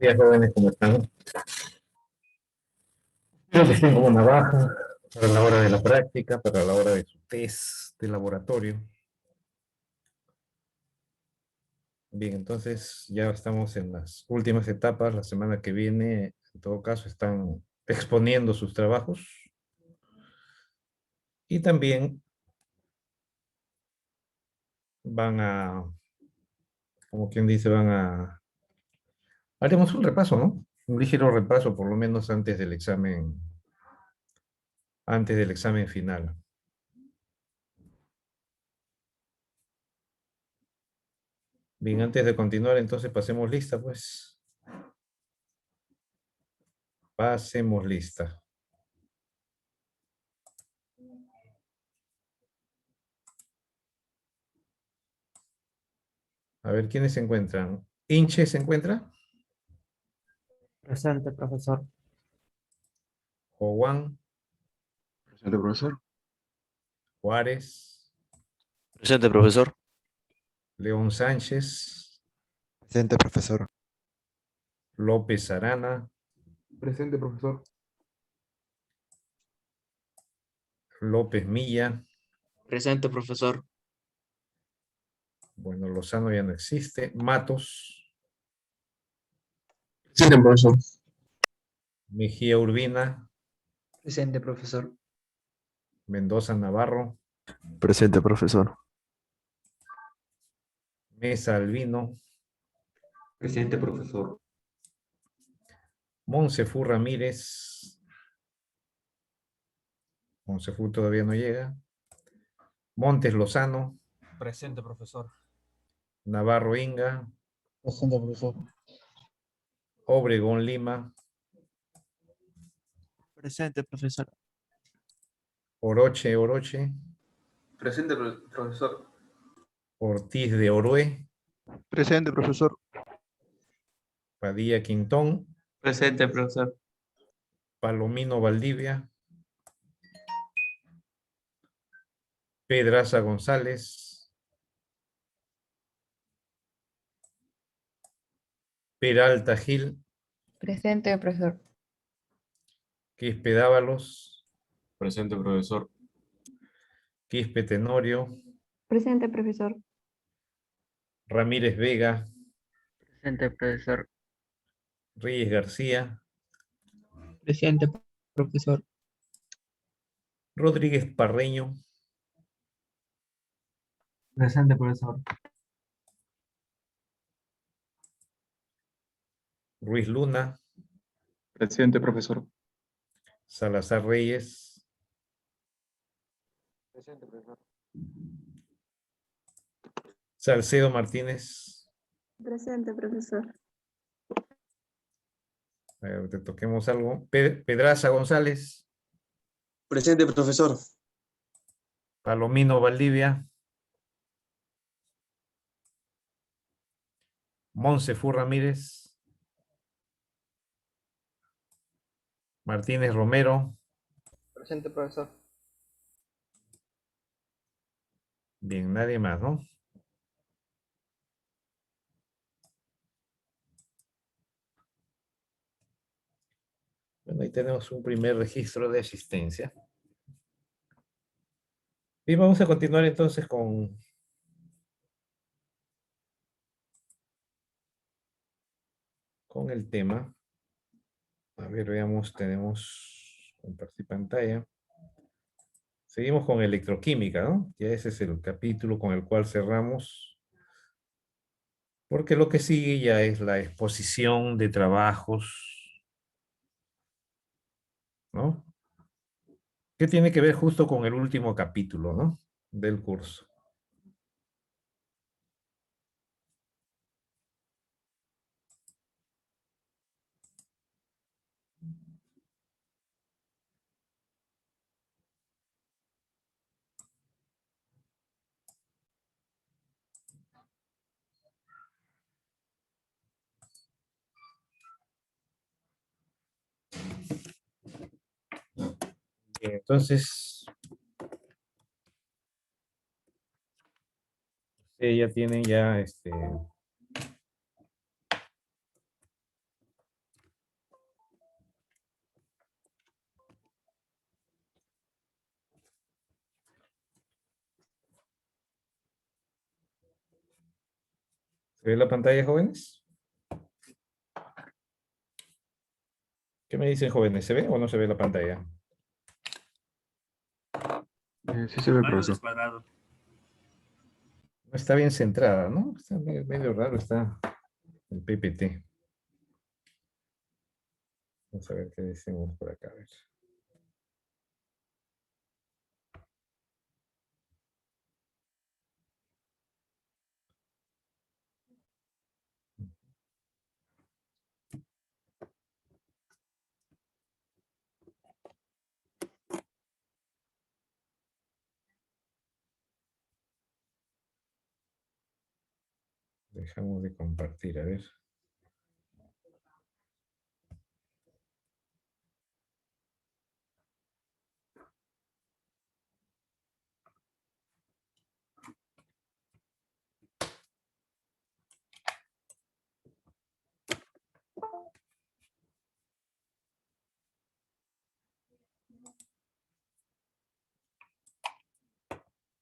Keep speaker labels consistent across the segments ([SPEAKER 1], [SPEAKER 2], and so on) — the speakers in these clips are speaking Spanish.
[SPEAKER 1] Días jóvenes, ¿cómo están? Espero que estén como una baja para la hora de la práctica, para la hora de su test de laboratorio. Bien, entonces ya estamos en las últimas etapas. La semana que viene, en todo caso, están exponiendo sus trabajos y también van a, como quien dice, haremos un repaso, ¿no? Un ligero repaso, por lo menos antes del examen final. Bien, antes de continuar, entonces pasemos lista, pues. Pasemos lista. A ver, ¿quiénes se encuentran? ¿Inche se encuentra?
[SPEAKER 2] Presente, profesor.
[SPEAKER 1] Juan,
[SPEAKER 3] Presente, profesor.
[SPEAKER 1] Juárez,
[SPEAKER 4] Presente, profesor.
[SPEAKER 1] León Sánchez,
[SPEAKER 3] Presente, profesor.
[SPEAKER 1] López Arana,
[SPEAKER 3] Presente, profesor.
[SPEAKER 1] López Milla.
[SPEAKER 4] Presente, profesor.
[SPEAKER 1] Bueno, Lozano ya no existe. Matos,
[SPEAKER 3] Presente, profesor.
[SPEAKER 1] Mejía Urbina,
[SPEAKER 2] Presente, profesor.
[SPEAKER 1] Mendoza Navarro,
[SPEAKER 3] Presente, profesor.
[SPEAKER 1] Mesa Albino,
[SPEAKER 3] Presente, profesor.
[SPEAKER 1] Monsefú Ramírez. Monsefú todavía no llega. Montes Lozano,
[SPEAKER 2] Presente, profesor.
[SPEAKER 1] Navarro Inga,
[SPEAKER 2] Presente, profesor.
[SPEAKER 1] Obregón Lima,
[SPEAKER 4] Presente, profesor.
[SPEAKER 1] Oroche,
[SPEAKER 3] Presente, profesor.
[SPEAKER 1] Ortiz de Orue,
[SPEAKER 3] Presente, profesor.
[SPEAKER 1] Padilla Quintón,
[SPEAKER 4] Presente, profesor.
[SPEAKER 1] Palomino Valdivia, Pedraza González, Peralta Gil,
[SPEAKER 5] Presente, profesor.
[SPEAKER 1] Quispe Dávalos,
[SPEAKER 3] Presente, profesor.
[SPEAKER 1] Quispe Tenorio,
[SPEAKER 5] Presente, profesor.
[SPEAKER 1] Ramírez Vega,
[SPEAKER 2] Presente, profesor.
[SPEAKER 1] Reyes García,
[SPEAKER 2] Presente, profesor.
[SPEAKER 1] Rodríguez Parreño,
[SPEAKER 2] Presente, profesor.
[SPEAKER 1] Ruiz Luna,
[SPEAKER 3] Presente, profesor.
[SPEAKER 1] Salazar Reyes,
[SPEAKER 3] Presente, profesor.
[SPEAKER 1] Salcedo Martínez.
[SPEAKER 5] Presente, profesor.
[SPEAKER 1] A ver, te toquemos algo. Pedraza González,
[SPEAKER 4] Presente, profesor.
[SPEAKER 1] Palomino Valdivia, Monsefú Ramírez, Martínez Romero.
[SPEAKER 2] Presente, profesor.
[SPEAKER 1] Bien, nadie más, ¿no? Bueno, ahí tenemos un primer registro de asistencia. Y vamos a continuar entonces con el tema. A ver, veamos, tenemos compartir pantalla. Seguimos con electroquímica, ¿no? Ya ese es el capítulo con el cual cerramos. Porque lo que sigue ya es la exposición de trabajos, ¿no? Que tiene que ver justo con el último capítulo, ¿no? Del curso. Bien, entonces, ya tienen ya ¿Se ve la pantalla, jóvenes? ¿Qué me dicen, jóvenes? ¿Se ve o no se ve la pantalla?
[SPEAKER 3] Sí se ve, profesor.
[SPEAKER 1] No está bien centrada, ¿no? Está medio raro, está el PPT. Vamos a ver qué decimos por acá. A ver. Dejamos de compartir, a ver.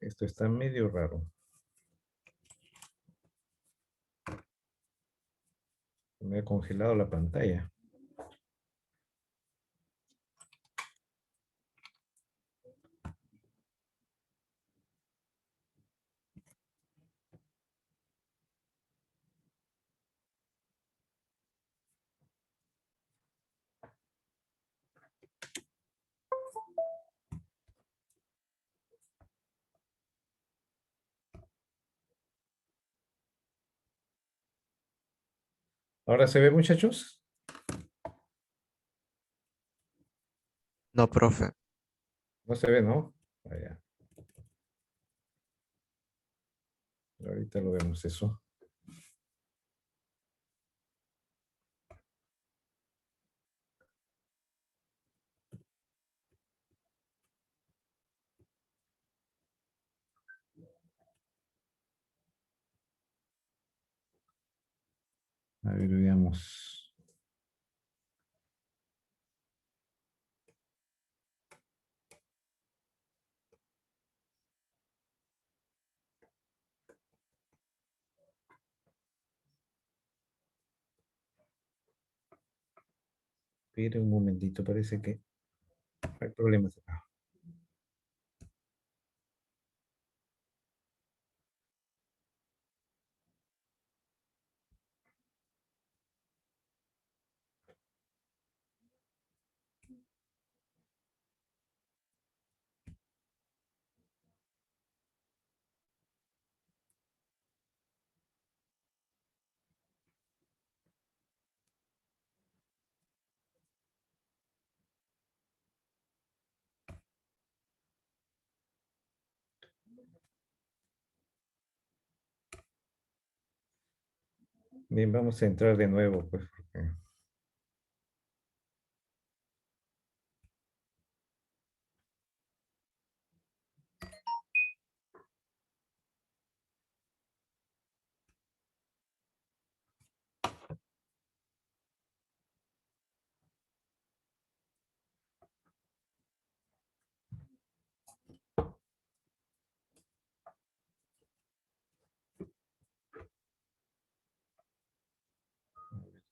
[SPEAKER 1] Esto está medio raro. Me ha congelado la pantalla. ¿Ahora se ve, muchachos?
[SPEAKER 4] No, profe.
[SPEAKER 1] No se ve, ¿no? Vaya. Ahorita lo vemos eso. A ver, veamos. Espera un momentito, parece que hay problemas acá. Bien, vamos a entrar de nuevo, pues, porque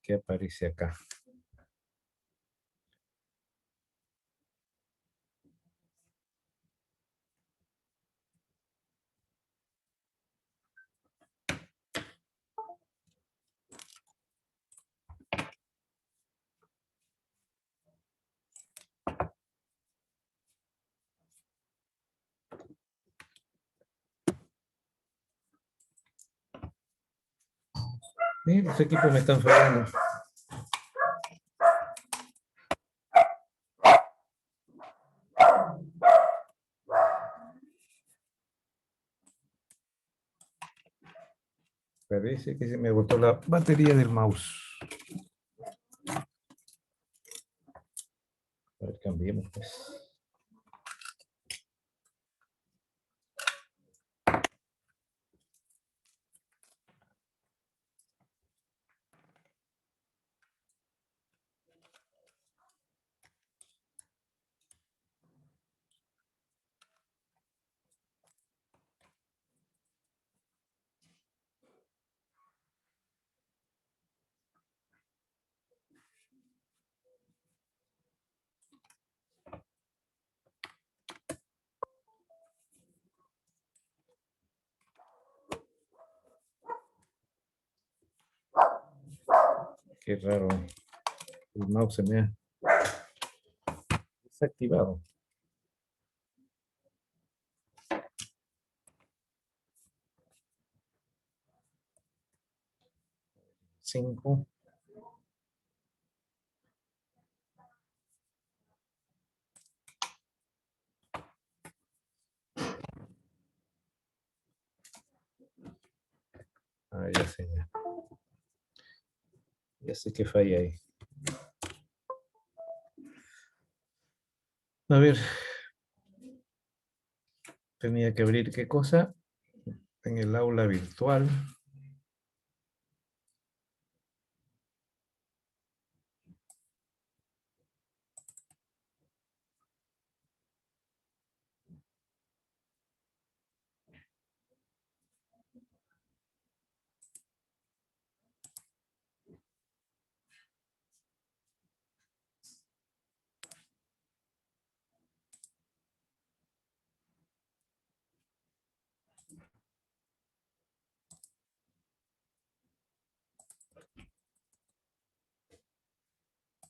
[SPEAKER 1] ¿qué aparece acá? Los equipos me están fallando. Parece que se me agotó la batería del mouse. A ver, cambiemos, pues. Qué raro. El mouse se me ha desactivado. Cinco. Ah, ya sé, ya. Ya sé que falla ahí. A ver. Tenía que abrir qué cosa en el aula virtual.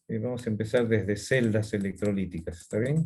[SPEAKER 1] Y vamos a empezar desde celdas electrolíticas, ¿está bien?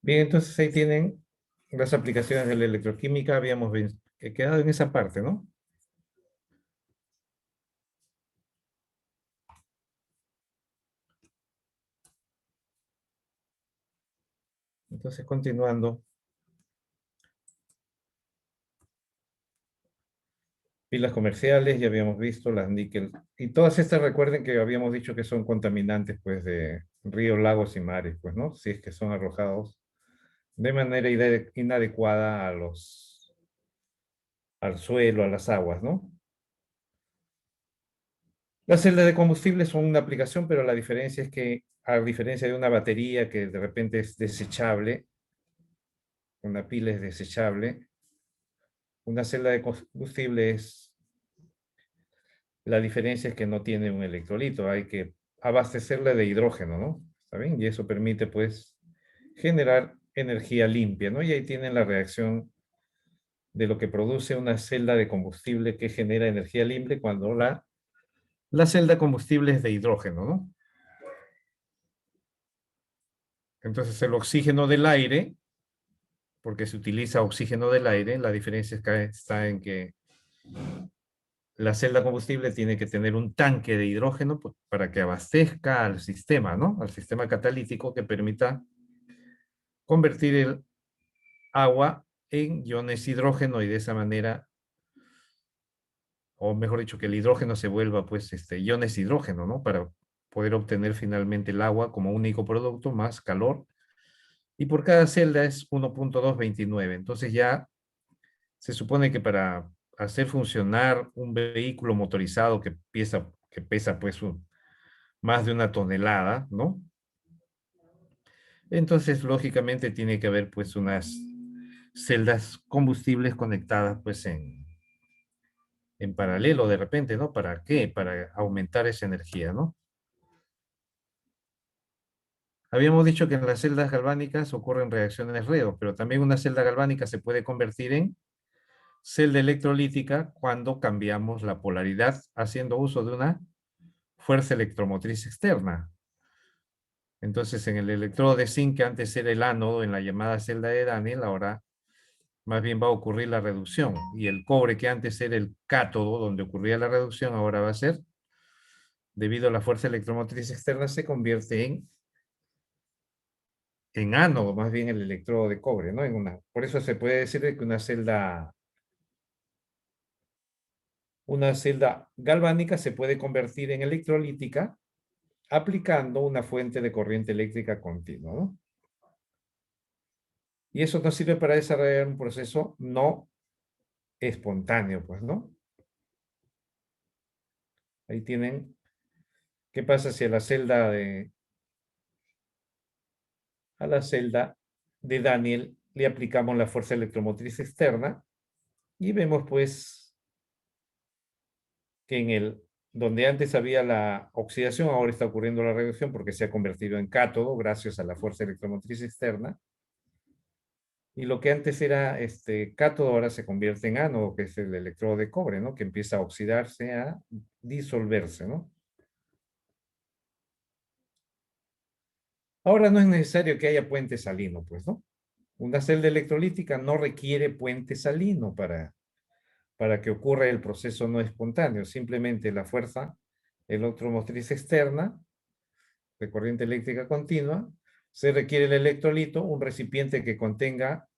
[SPEAKER 1] Bien, entonces ahí tienen las aplicaciones de la electroquímica. Habíamos quedado en esa parte, ¿no? Entonces, continuando. Pilas comerciales, ya habíamos visto las níquel. Y todas estas recuerden que habíamos dicho que son contaminantes, pues, de ríos, lagos y mares, pues, ¿no? Si es que son arrojados de manera inadecuada al suelo, a las aguas, ¿no? Las celdas de combustible son una aplicación, pero la diferencia es que, a diferencia de una batería que de repente es desechable, una pila es desechable, una celda de combustible es, la diferencia es que no tiene un electrolito, hay que abastecerla de hidrógeno, ¿no? ¿Está bien? Y eso permite, pues, generar energía limpia, ¿no? Y ahí tienen la reacción de lo que produce una celda de combustible que genera energía limpia cuando la celda de combustible es de hidrógeno, ¿no? Entonces el oxígeno del aire, porque se utiliza oxígeno del aire, la diferencia está en que la celda combustible tiene que tener un tanque de hidrógeno pues, para que abastezca al sistema, ¿no? Al sistema catalítico que permita convertir el agua en iones hidrógeno y de esa manera, o mejor dicho, que el hidrógeno se vuelva pues iones hidrógeno, ¿no? Para poder obtener finalmente el agua como único producto más calor. Y por cada celda es 1.229. Entonces ya se supone que para hacer funcionar un vehículo motorizado que que pesa pues más de 1 tonelada, ¿no? Entonces, lógicamente, tiene que haber pues unas celdas combustibles conectadas pues en paralelo de repente, ¿no? ¿Para qué? Para aumentar esa energía, ¿no? Habíamos dicho que en las celdas galvánicas ocurren reacciones Redox, pero también una celda galvánica se puede convertir en celda electrolítica cuando cambiamos la polaridad haciendo uso de una fuerza electromotriz externa. Entonces, en el electrodo de zinc, que antes era el ánodo en la llamada celda de Daniel, ahora más bien va a ocurrir la reducción. Y el cobre, que antes era el cátodo donde ocurría la reducción, ahora va a ser, debido a la fuerza electromotriz externa, se convierte en ánodo, más bien el electrodo de cobre, ¿no? Por eso se puede decir que una celda galvánica se puede convertir en electrolítica aplicando una fuente de corriente eléctrica continua, ¿no? Y eso nos sirve para desarrollar un proceso no espontáneo, pues, ¿no? Ahí tienen, ¿qué pasa si a la celda de Daniel le aplicamos la fuerza electromotriz externa? Y vemos, pues, que donde antes había la oxidación, ahora está ocurriendo la reducción porque se ha convertido en cátodo gracias a la fuerza electromotriz externa. Y lo que antes era cátodo ahora se convierte en ánodo, que es el electrodo de cobre, ¿no? Que empieza a oxidarse, a disolverse, ¿no? Ahora no es necesario que haya puente salino, pues, ¿no? Una celda electrolítica no requiere puente salino para que ocurra el proceso no espontáneo. Simplemente la fuerza electromotriz externa de corriente eléctrica continua, se requiere el electrolito, un recipiente que contenga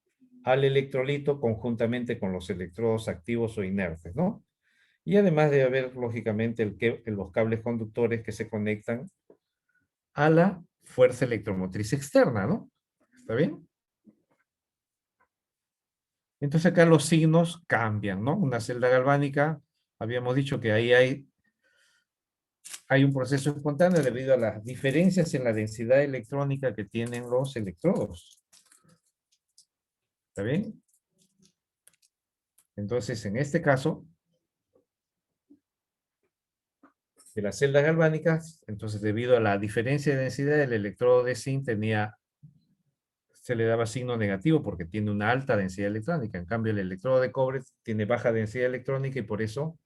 [SPEAKER 1] al electrolito conjuntamente con los electrodos activos o inertes, ¿no? Y además debe haber, lógicamente, los cables conductores que se conectan a la fuerza electromotriz externa, ¿no? ¿Está bien? Entonces acá los signos cambian, ¿no? Una celda galvánica, habíamos dicho que ahí hay un proceso espontáneo debido a las diferencias en la densidad electrónica que tienen los electrodos. ¿Está bien? Entonces, en este caso, de las celdas galvánicas, entonces debido a la diferencia de densidad, el electrodo de zinc se le daba signo negativo porque tiene una alta densidad electrónica. En cambio, el electrodo de cobre tiene baja densidad electrónica y por eso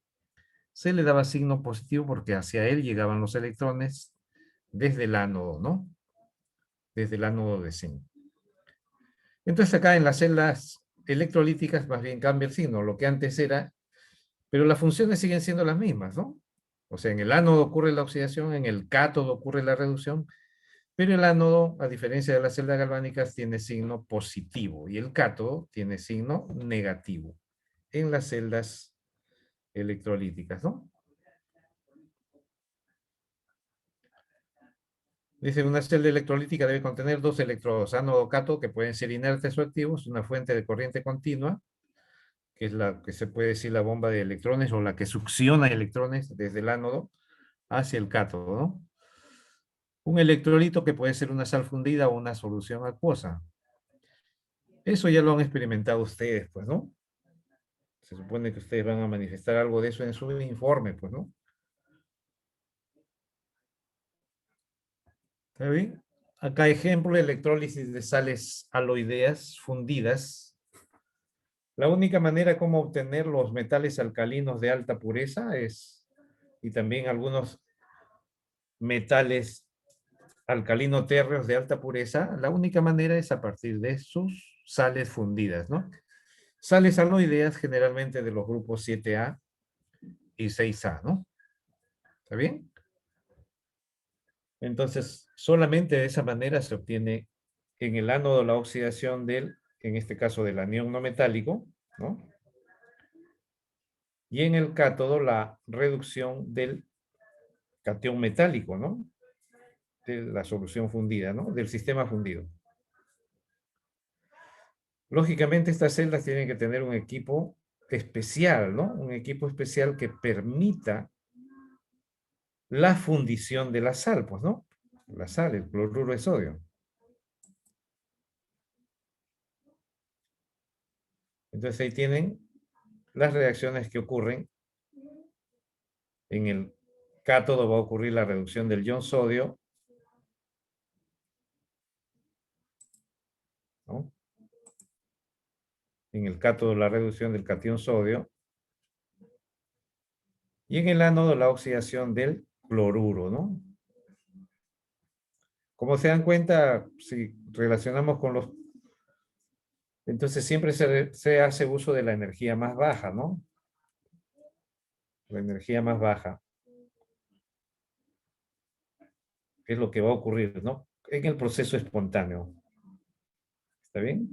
[SPEAKER 1] se le daba signo positivo porque hacia él llegaban los electrones desde el ánodo, ¿no? Desde el ánodo de zinc. Entonces acá en las celdas electrolíticas más bien cambia el signo, lo que antes era, pero las funciones siguen siendo las mismas, ¿no? O sea, en el ánodo ocurre la oxidación, en el cátodo ocurre la reducción, pero el ánodo, a diferencia de las celdas galvánicas, tiene signo positivo y el cátodo tiene signo negativo en las celdas electrolíticas, ¿no? Dice, una celda electrolítica debe contener 2 electrodos ánodo-cátodo que pueden ser inertes o activos, una fuente de corriente continua, que es la que se puede decir la bomba de electrones o la que succiona electrones desde el ánodo hacia el cátodo, ¿no? Un electrolito que puede ser una sal fundida o una solución acuosa. Eso ya lo han experimentado ustedes, pues, ¿no? Se supone que ustedes van a manifestar algo de eso en su informe, pues, ¿no? ¿Está bien? Acá ejemplo, electrólisis de sales aloideas fundidas. La única manera como obtener los metales alcalinos de alta pureza y también algunos metales alcalino-térreos de alta pureza, la única manera es a partir de sus sales fundidas, ¿no? Sales aloideas generalmente de los grupos 7A y 6A, ¿no? ¿Está bien? Entonces, solamente de esa manera se obtiene en el ánodo la oxidación en este caso del anión no metálico, ¿no? Y en el cátodo la reducción del catión metálico, ¿no? De la solución fundida, ¿no? Del sistema fundido. Lógicamente, estas celdas tienen que tener un equipo especial, ¿no? Un equipo especial que permita la fundición de la sal, pues, ¿no? La sal, el cloruro de sodio. Entonces ahí tienen las reacciones que ocurren. En el cátodo va a ocurrir la reducción del ion sodio, ¿no? En el cátodo la reducción del catión sodio. Y en el ánodo la oxidación del cloruro, ¿no? Como se dan cuenta, si relacionamos con los... Entonces siempre se hace uso de la energía más baja, ¿no? La energía más baja. Es lo que va a ocurrir, ¿no? En el proceso espontáneo. ¿Está bien?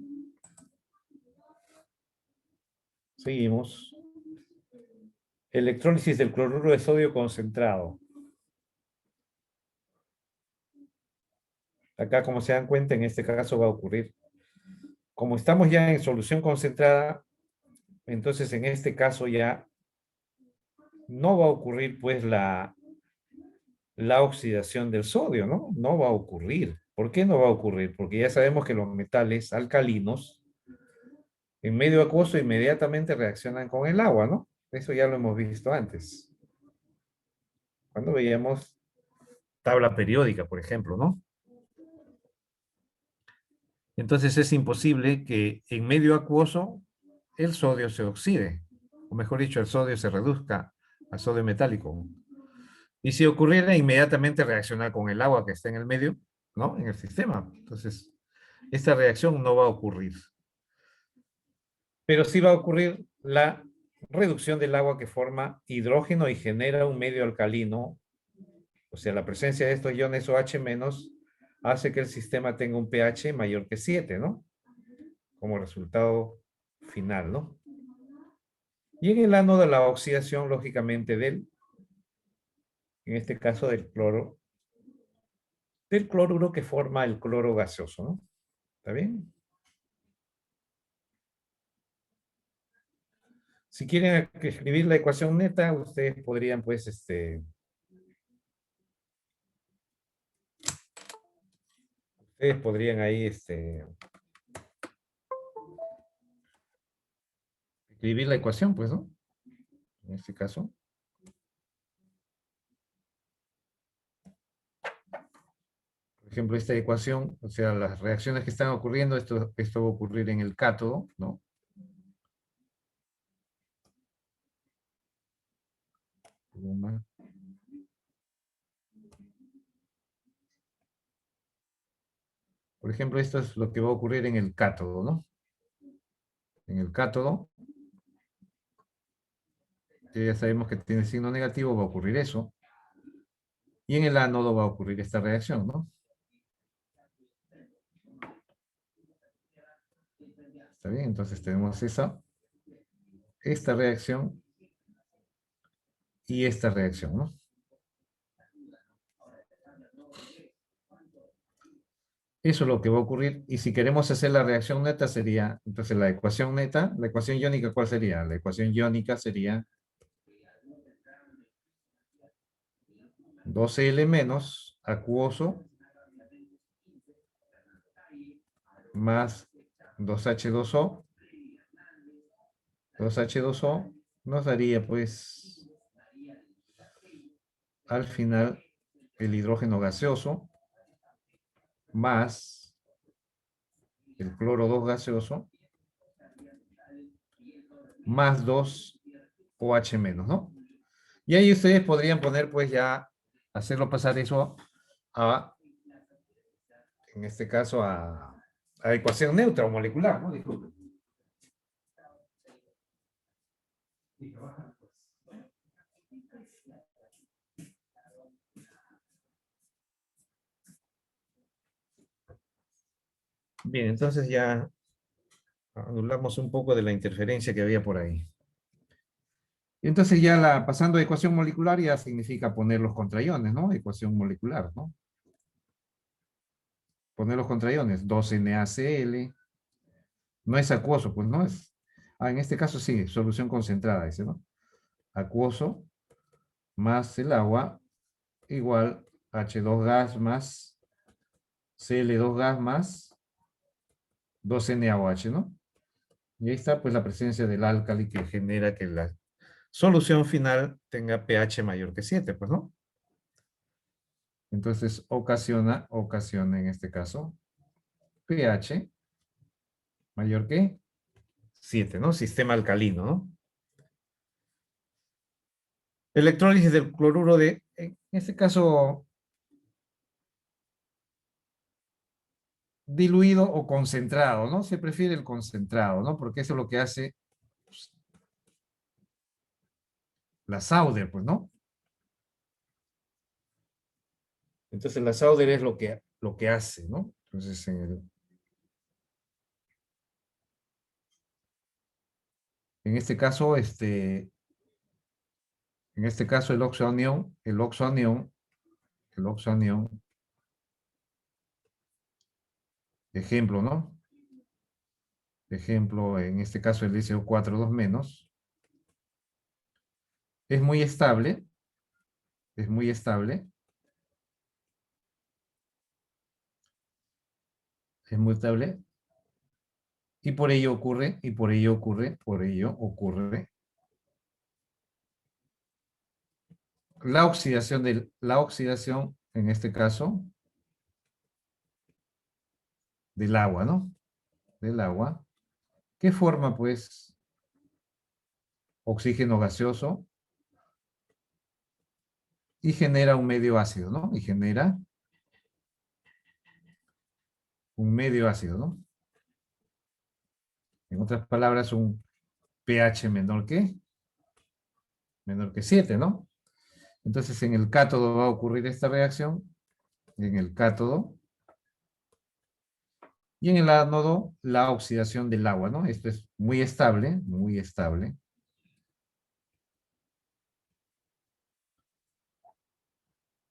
[SPEAKER 1] Seguimos. Electrólisis del cloruro de sodio concentrado. Acá, como se dan cuenta, en este caso va a ocurrir. Como estamos ya en solución concentrada, entonces en este caso ya no va a ocurrir pues la oxidación del sodio, ¿no? No va a ocurrir. ¿Por qué no va a ocurrir? Porque ya sabemos que los metales alcalinos en medio acuoso inmediatamente reaccionan con el agua, ¿no? Eso ya lo hemos visto antes. Cuando veíamos tabla periódica, por ejemplo, ¿no? Entonces es imposible que en medio acuoso el sodio se oxide, o mejor dicho, el sodio se reduzca a sodio metálico. Y si ocurriera, inmediatamente reaccionar con el agua que está en el medio, ¿no? En el sistema. Entonces, esta reacción no va a ocurrir. Pero sí va a ocurrir la reducción del agua que forma hidrógeno y genera un medio alcalino. O sea, la presencia de estos iones OH- hace que el sistema tenga un pH mayor que 7, ¿no? Como resultado final, ¿no? Y en el ánodo la oxidación, lógicamente, en este caso del cloruro que forma el cloro gaseoso, ¿no? ¿Está bien? Si quieren escribir la ecuación neta, ustedes podrían, pues, ustedes podrían ahí, escribir la ecuación, pues, ¿no? En este caso. Por ejemplo, esta ecuación, o sea, las reacciones que están ocurriendo, esto va a ocurrir en el cátodo, ¿no? Por ejemplo, esto es lo que va a ocurrir en el cátodo, ¿no? En el cátodo, que ya sabemos que tiene signo negativo, va a ocurrir eso. Y en el ánodo va a ocurrir esta reacción, ¿no? ¿Está bien? Entonces tenemos esta reacción y esta reacción, ¿no? Eso es lo que va a ocurrir. Y si queremos hacer la reacción neta sería, entonces la ecuación neta, la ecuación iónica, ¿cuál sería? La ecuación iónica sería 2L menos acuoso más 2H2O. 2H2O nos daría pues al final el hidrógeno gaseoso más el cloro 2 gaseoso más 2OH menos, ¿no? Y ahí ustedes podrían poner pues ya, hacerlo pasar eso a, en este caso a ecuación neutra o molecular, ¿no? Disculpen. Bien, entonces ya anulamos un poco de la interferencia que había por ahí. Entonces ya pasando a ecuación molecular ya significa poner los contraiones, ¿no? Ecuación molecular, ¿no? Poner los contraiones, 2NaCl, no es acuoso, pues no es. En este caso sí, solución concentrada, dice, ¿no? Acuoso más el agua igual H2 gas más Cl2 gas más 2NaOH, ¿no? Y ahí está pues la presencia del álcali que genera que la solución final tenga pH mayor que 7, pues, ¿no? Entonces ocasiona en este caso pH mayor que 7, ¿no? Sistema alcalino, ¿no? Electrólisis del cloruro de, en este caso, diluido o concentrado, ¿no? Se prefiere el concentrado, ¿no? Porque eso es lo que hace pues, la Sauder, pues, ¿no? Entonces la Sauder es lo que hace, ¿no? Entonces en este caso, el oxoanión, ejemplo, ¿no? Ejemplo, en este caso el SO4 2 menos, es muy estable, es muy estable, es muy estable, y por ello ocurre, la oxidación, en este caso, del agua, ¿no? Del agua, que forma, pues, oxígeno gaseoso y genera un medio ácido, ¿no? Y genera un medio ácido, ¿no? En otras palabras, un pH menor que 7, ¿no? Entonces, en el cátodo va a ocurrir esta reacción, en el cátodo, y en el ánodo, la oxidación del agua, ¿no? Esto es muy estable, muy estable.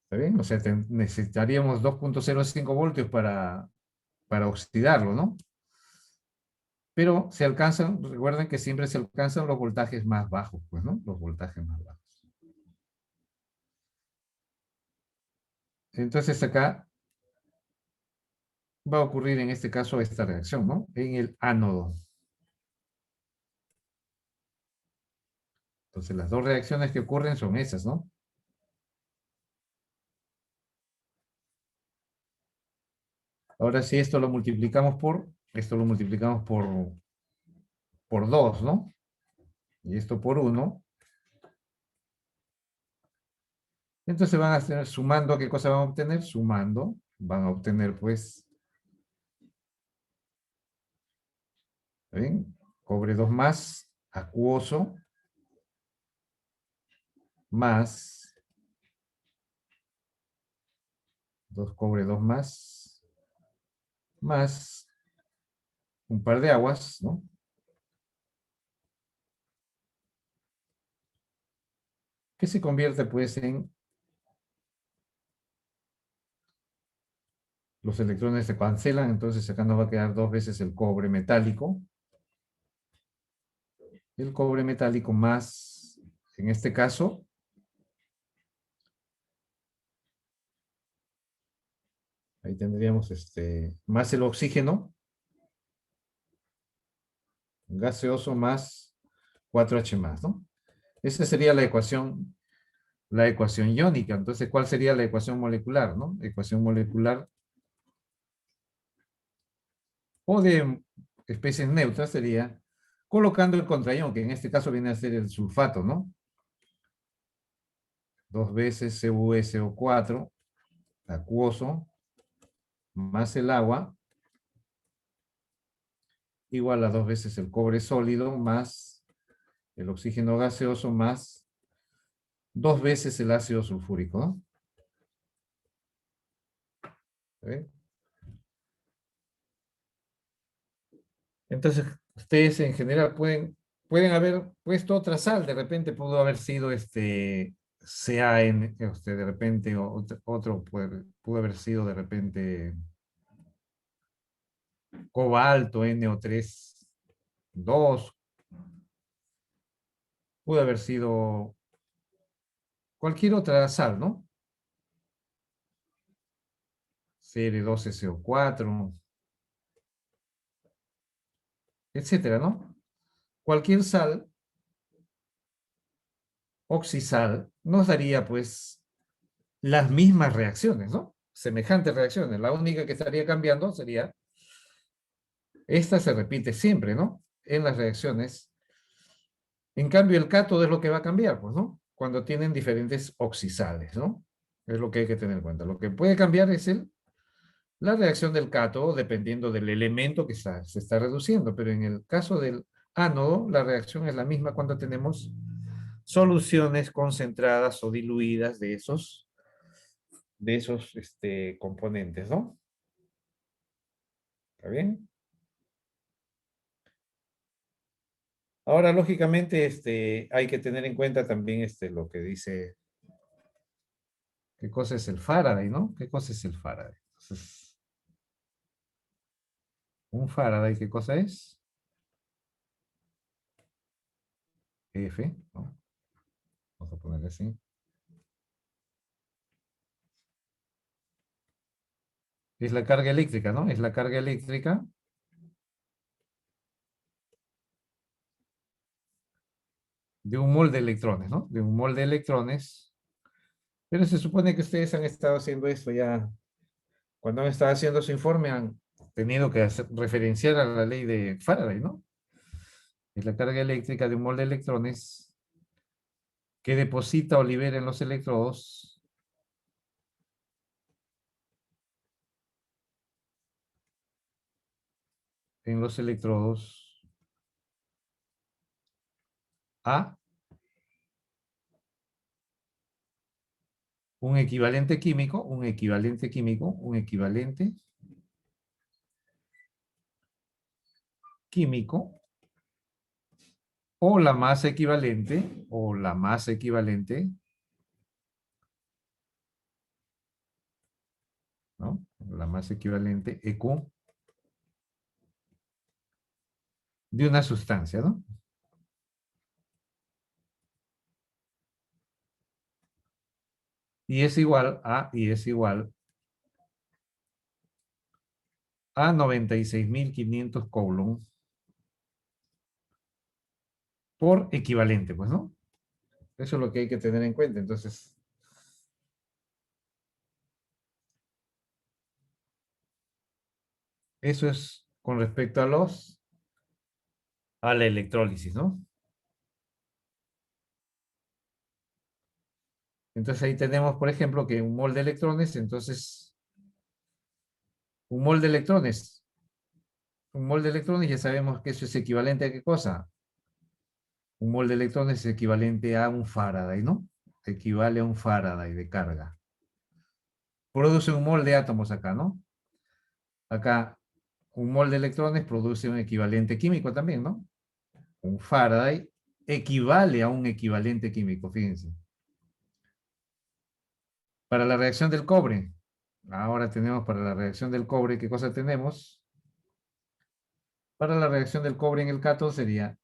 [SPEAKER 1] ¿Está bien? O sea, necesitaríamos 2.05 voltios para oxidarlo, ¿no? Pero se alcanzan, recuerden que siempre se alcanzan los voltajes más bajos, pues, ¿no? Los voltajes más bajos. Entonces acá va a ocurrir en este caso esta reacción, ¿no? En el ánodo. Entonces las dos reacciones que ocurren son esas, ¿no? Ahora si esto lo multiplicamos por 2, ¿no? Y esto por 1. Entonces van a estar sumando, ¿qué cosa van a obtener? Sumando, van a obtener pues, ¿ven? Cobre 2 más, acuoso, más, 2 cobre 2 más un par de aguas, ¿no? Que se convierte pues en, los electrones se cancelan, entonces acá nos va a quedar 2 veces el cobre metálico. El cobre metálico más, en este caso, ahí tendríamos más el oxígeno gaseoso más 4H más, ¿no? Esa sería la ecuación iónica. Entonces, ¿cuál sería la ecuación molecular, no? Ecuación molecular o de especies neutras sería colocando el contraión, que en este caso viene a ser el sulfato, ¿no? 2 veces CuSO4 acuoso más el agua igual a 2 veces el cobre sólido más el oxígeno gaseoso más 2 veces el ácido sulfúrico, ¿no? ¿Ven? Entonces, ustedes en general pueden haber puesto otra sal, de repente pudo haber sido CaN, de repente otro pudo haber sido de repente cobalto, NO3, 2, pudo haber sido cualquier otra sal, ¿no? Cr2SO4, etcétera, ¿no? Cualquier sal, oxisal, nos daría pues las mismas reacciones, ¿no? Semejantes reacciones. La única que estaría cambiando sería, esta se repite siempre, ¿no? En las reacciones. En cambio, el cátodo es lo que va a cambiar, pues, ¿no? Cuando tienen diferentes oxisales, ¿no? Es lo que hay que tener en cuenta. Lo que puede cambiar es la reacción del cátodo dependiendo del elemento que se está reduciendo, pero en el caso del ánodo, la reacción es la misma cuando tenemos soluciones concentradas o diluidas de esos componentes, ¿no? ¿Está bien? Ahora, lógicamente, hay que tener en cuenta también lo que dice, ¿qué cosa es el Faraday, no? ¿Qué cosa es el Faraday? Entonces, un Faraday, ¿qué cosa es? F, ¿no? Vamos a ponerle así. Es la carga eléctrica, ¿no? Es la carga eléctrica de un mol de electrones, ¿no? De un mol de electrones. Pero se supone que ustedes han estado haciendo esto ya. Cuando han estado haciendo su informe han tenido que referenciar a la ley de Faraday, ¿no? Es la carga eléctrica de un mol de electrones que deposita o libera en los electrodos a un equivalente químico, o la masa equivalente, ¿no? La masa equivalente, EQ, de una sustancia, ¿no? Y es igual a 96.500 Coulomb por equivalente, pues, ¿no? Eso es lo que hay que tener en cuenta. Entonces, eso es con respecto a la electrólisis, ¿no? Entonces ahí tenemos, por ejemplo, que un mol de electrones, entonces, un mol de electrones ya sabemos que eso es equivalente a ¿qué cosa? Un mol de electrones es equivalente a un Faraday, ¿no? Equivale a un Faraday de carga. Produce un mol de átomos acá, ¿no? Acá, un mol de electrones produce un equivalente químico también, ¿no? Un Faraday equivale a un equivalente químico, fíjense. Para la reacción del cobre, ahora tenemos para la reacción del cobre, ¿qué cosa tenemos? Para la reacción del cobre en el cátodo sería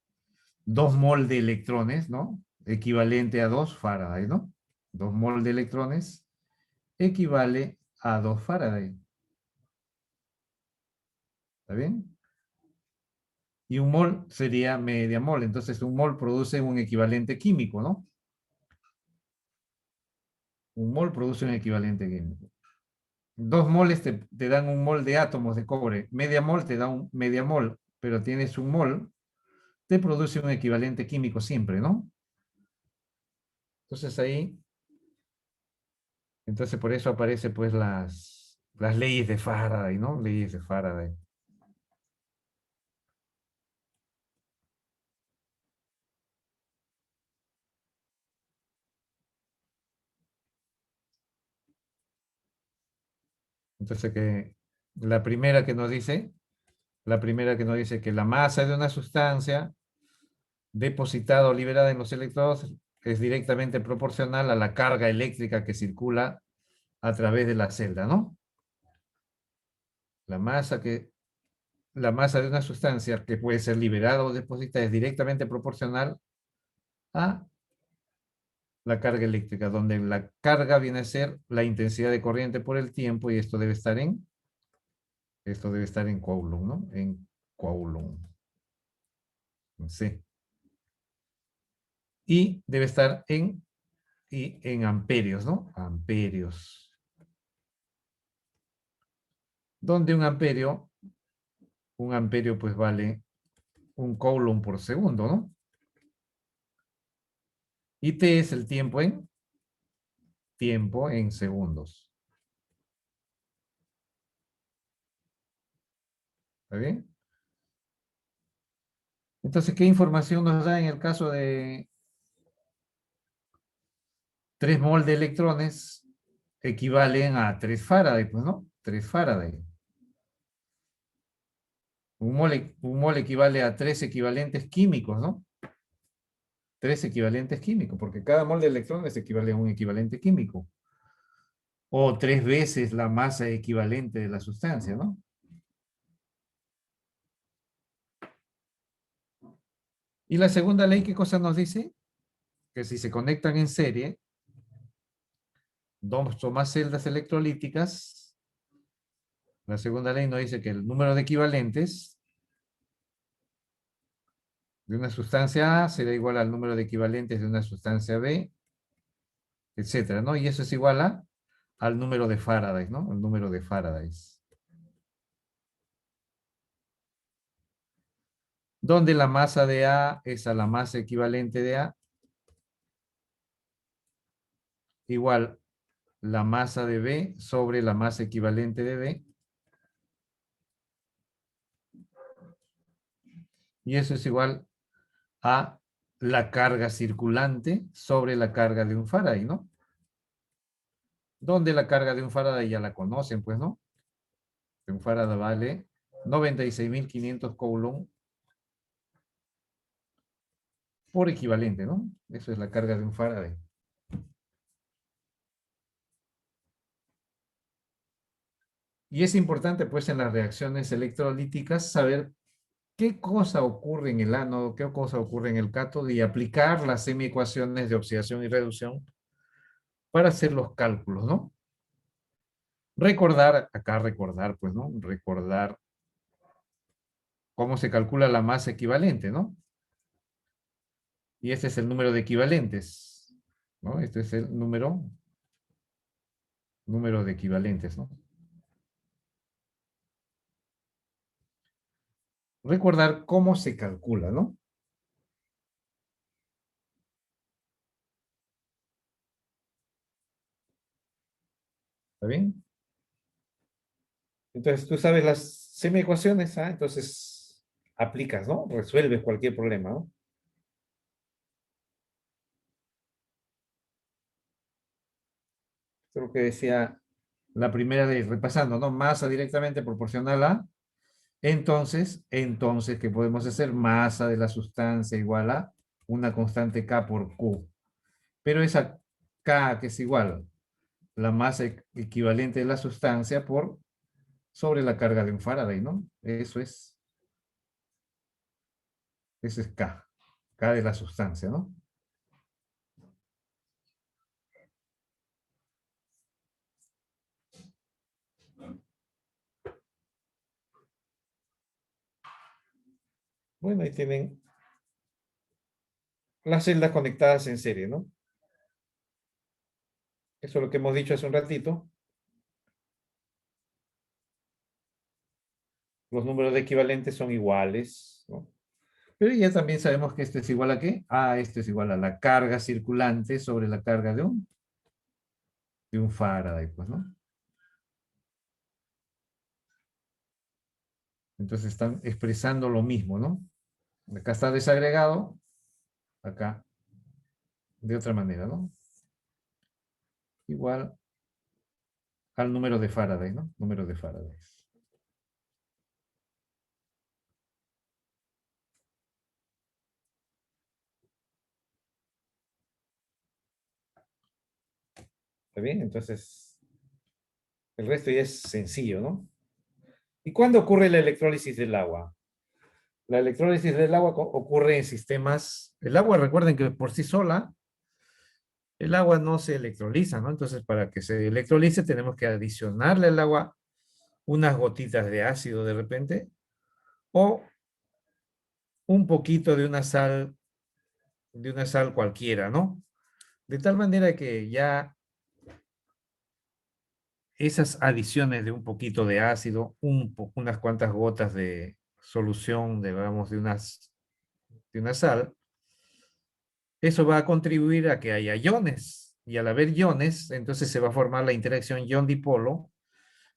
[SPEAKER 1] 2 mol de electrones, ¿no? Equivalente a 2 Faraday, ¿no? 2 mol de electrones equivale a 2 Faraday. ¿Está bien? Y un mol sería media mol, entonces un mol produce un equivalente químico, ¿no? Un mol produce un equivalente químico. 2 moles te dan un mol de átomos de cobre. Media mol te da un media mol, pero tienes un mol, te produce un equivalente químico siempre, ¿no? Entonces ahí, entonces por eso aparece pues las leyes de Faraday, ¿no? Leyes de Faraday. Entonces que la primera que nos dice que la masa de una sustancia depositada o liberada en los electrodos es directamente proporcional a la carga eléctrica que circula a través de la celda, ¿no? La masa de una sustancia que puede ser liberada o depositada es directamente proporcional a la carga eléctrica, donde la carga viene a ser la intensidad de corriente por el tiempo y esto debe estar en Coulomb, ¿no? En Coulomb. Sí. Y debe estar en amperios, ¿no? Amperios. Donde un amperio pues vale un Coulomb por segundo, ¿no? Y T es el tiempo en segundos. ¿Está bien? Entonces, ¿qué información nos da en el caso de 3 mol de electrones? Equivalen a 3 Faraday, pues, ¿no? 3 Faraday. Un mol equivale a 3 equivalentes químicos, ¿no? 3 equivalentes químicos, porque cada mol de electrones equivale a un equivalente químico. O 3 veces la masa equivalente de la sustancia, ¿no? Y la segunda ley, ¿qué cosa nos dice? Que si se conectan en serie, 2 o más celdas electrolíticas, la segunda ley nos dice que el número de equivalentes de una sustancia A será igual al número de equivalentes de una sustancia B, etcétera, ¿no? Y eso es igual al número de Faraday, ¿no? El número de Faraday. Donde la masa de A es a la masa equivalente de A, igual la masa de B sobre la masa equivalente de B. Y eso es igual a la carga circulante sobre la carga de un Faraday, ¿no? Donde la carga de un Faraday ya la conocen, pues, ¿no? Un Faraday vale 96.500 Coulomb por equivalente, ¿no? Eso es la carga de un Faraday. Y es importante, pues, en las reacciones electrolíticas saber qué cosa ocurre en el ánodo, qué cosa ocurre en el cátodo y aplicar las semiecuaciones de oxidación y reducción para hacer los cálculos, ¿no? Recordar, pues, ¿no? Recordar cómo se calcula la masa equivalente, ¿no? Y este es el número de equivalentes, ¿no? Este es el número de equivalentes, ¿no? Recordar cómo se calcula, ¿no? ¿Está bien? Entonces, tú sabes las semiecuaciones, ¿ah? Entonces, aplicas, ¿no? Resuelves cualquier problema, ¿no? Esto es lo que decía la primera vez, repasando, ¿no? Masa directamente proporcional a, entonces, ¿qué podemos hacer? Masa de la sustancia igual a una constante K por Q. Pero esa K que es igual la masa equivalente de la sustancia por sobre la carga de un Faraday, ¿no? Eso es K. K de la sustancia, ¿no? Bueno, ahí tienen las celdas conectadas en serie, ¿no? Eso es lo que hemos dicho hace un ratito. Los números de equivalentes son iguales, ¿no? Pero ya también sabemos que esto es igual a ¿qué? Esto es igual a la carga circulante sobre la carga de un Faraday, pues, ¿no? Entonces están expresando lo mismo, ¿no? Acá está desagregado, acá de otra manera, ¿no? Igual al número de Faraday, ¿no? Número de Faraday. ¿Está bien? Entonces, el resto ya es sencillo, ¿no? ¿Y cuándo ocurre la electrólisis del agua? La electrólisis del agua ocurre en sistemas... El agua, recuerden que por sí sola el agua no se electroliza, ¿no? Entonces, para que se electrolice tenemos que adicionarle al agua unas gotitas de ácido de repente, o un poquito de una sal cualquiera, ¿no? De tal manera que ya esas adiciones de un poquito de ácido, unas cuantas gotas de solución, digamos, de una sal, eso va a contribuir a que haya iones. Y al haber iones, entonces se va a formar la interacción ion-dipolo,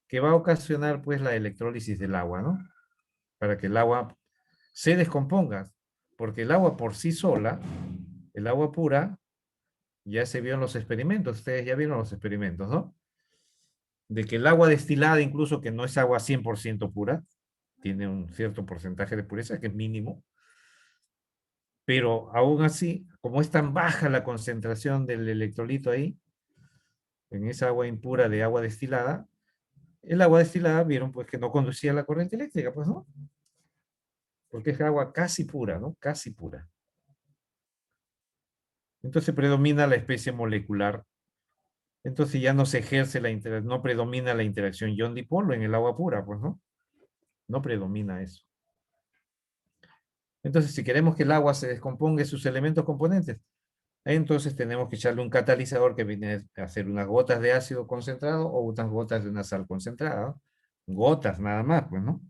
[SPEAKER 1] que va a ocasionar pues la electrólisis del agua, ¿no? Para que el agua se descomponga. Porque el agua por sí sola, el agua pura, ya se vio en los experimentos, ustedes ya vieron los experimentos, ¿no? De que el agua destilada, incluso que no es agua 100% pura, tiene un cierto porcentaje de pureza que es mínimo, pero aún así, como es tan baja la concentración del electrolito ahí, en esa agua impura de agua destilada, el agua destilada vieron pues que no conducía a la corriente eléctrica, pues no, porque es agua casi pura, ¿no? Casi pura. Entonces predomina la especie molecular. Entonces ya no se ejerce no predomina la interacción ion-dipolo en el agua pura, pues no. No predomina eso. Entonces, si queremos que el agua se descomponga en sus elementos componentes, entonces tenemos que echarle un catalizador que viene a hacer unas gotas de ácido concentrado o unas gotas de una sal concentrada, ¿no? Gotas nada más, pues, ¿no?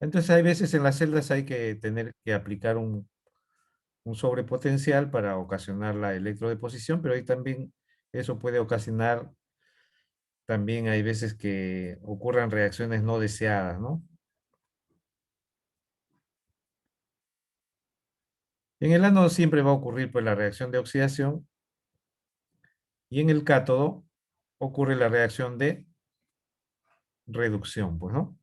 [SPEAKER 1] Entonces hay veces en las celdas hay que tener que aplicar un sobrepotencial para ocasionar la electrodeposición, pero ahí también eso puede ocasionar, también hay veces que ocurran reacciones no deseadas, ¿no? En el ánodo siempre va a ocurrir pues la reacción de oxidación y en el cátodo ocurre la reacción de reducción, pues, ¿no?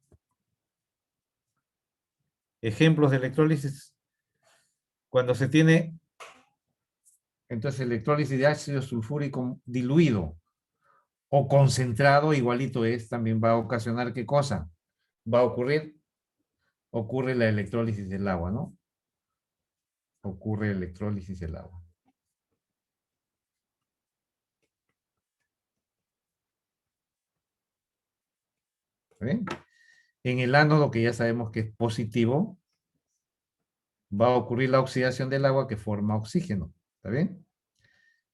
[SPEAKER 1] Ejemplos de electrólisis, cuando se tiene, entonces, electrólisis de ácido sulfúrico diluido o concentrado, igualito es, también va a ocasionar, ¿qué cosa? Va a ocurrir, ocurre la electrólisis del agua, ¿no? Ocurre electrólisis del agua. ¿Ven? En el ánodo, que ya sabemos que es positivo, va a ocurrir la oxidación del agua que forma oxígeno, ¿está bien?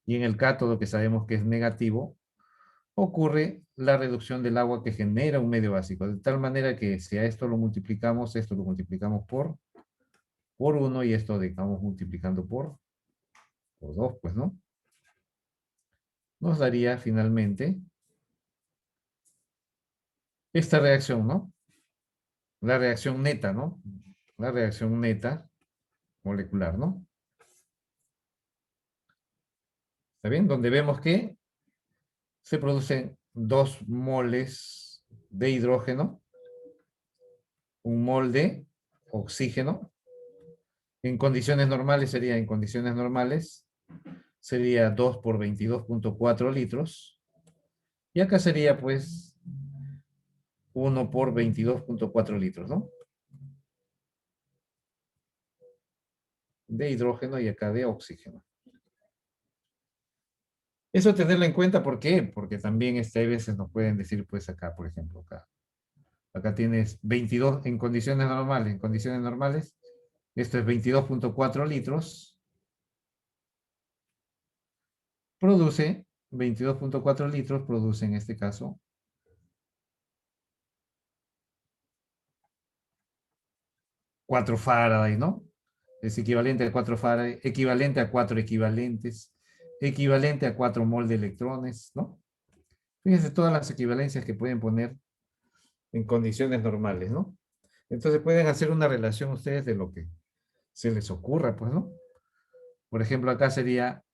[SPEAKER 1] Y en el cátodo, que sabemos que es negativo, ocurre la reducción del agua que genera un medio básico, de tal manera que si a esto lo multiplicamos por 1 y esto dejamos multiplicando por 2, pues, ¿no? Nos daría finalmente esta reacción, ¿no? La reacción neta, ¿no? La reacción neta molecular, ¿no? ¿Está bien? Donde vemos que se producen 2 moles de hidrógeno, 1 mol de oxígeno. En condiciones normales sería 2 por 22.4 litros. Y acá sería pues 1 por 22.4 litros, ¿no? De hidrógeno y acá de oxígeno. Eso tenerlo en cuenta, ¿por qué? Porque también a veces nos pueden decir, pues acá, por ejemplo, acá tienes 22 en condiciones normales, esto es 22.4 litros, produce 22.4 litros, produce en este caso 4 Faraday, ¿no? Es equivalente a 4 Faraday, equivalente a 4 equivalentes, equivalente a 4 mol de electrones, ¿no? Fíjense todas las equivalencias que pueden poner en condiciones normales, ¿no? Entonces pueden hacer una relación ustedes de lo que se les ocurra, pues, ¿no? Por ejemplo, acá sería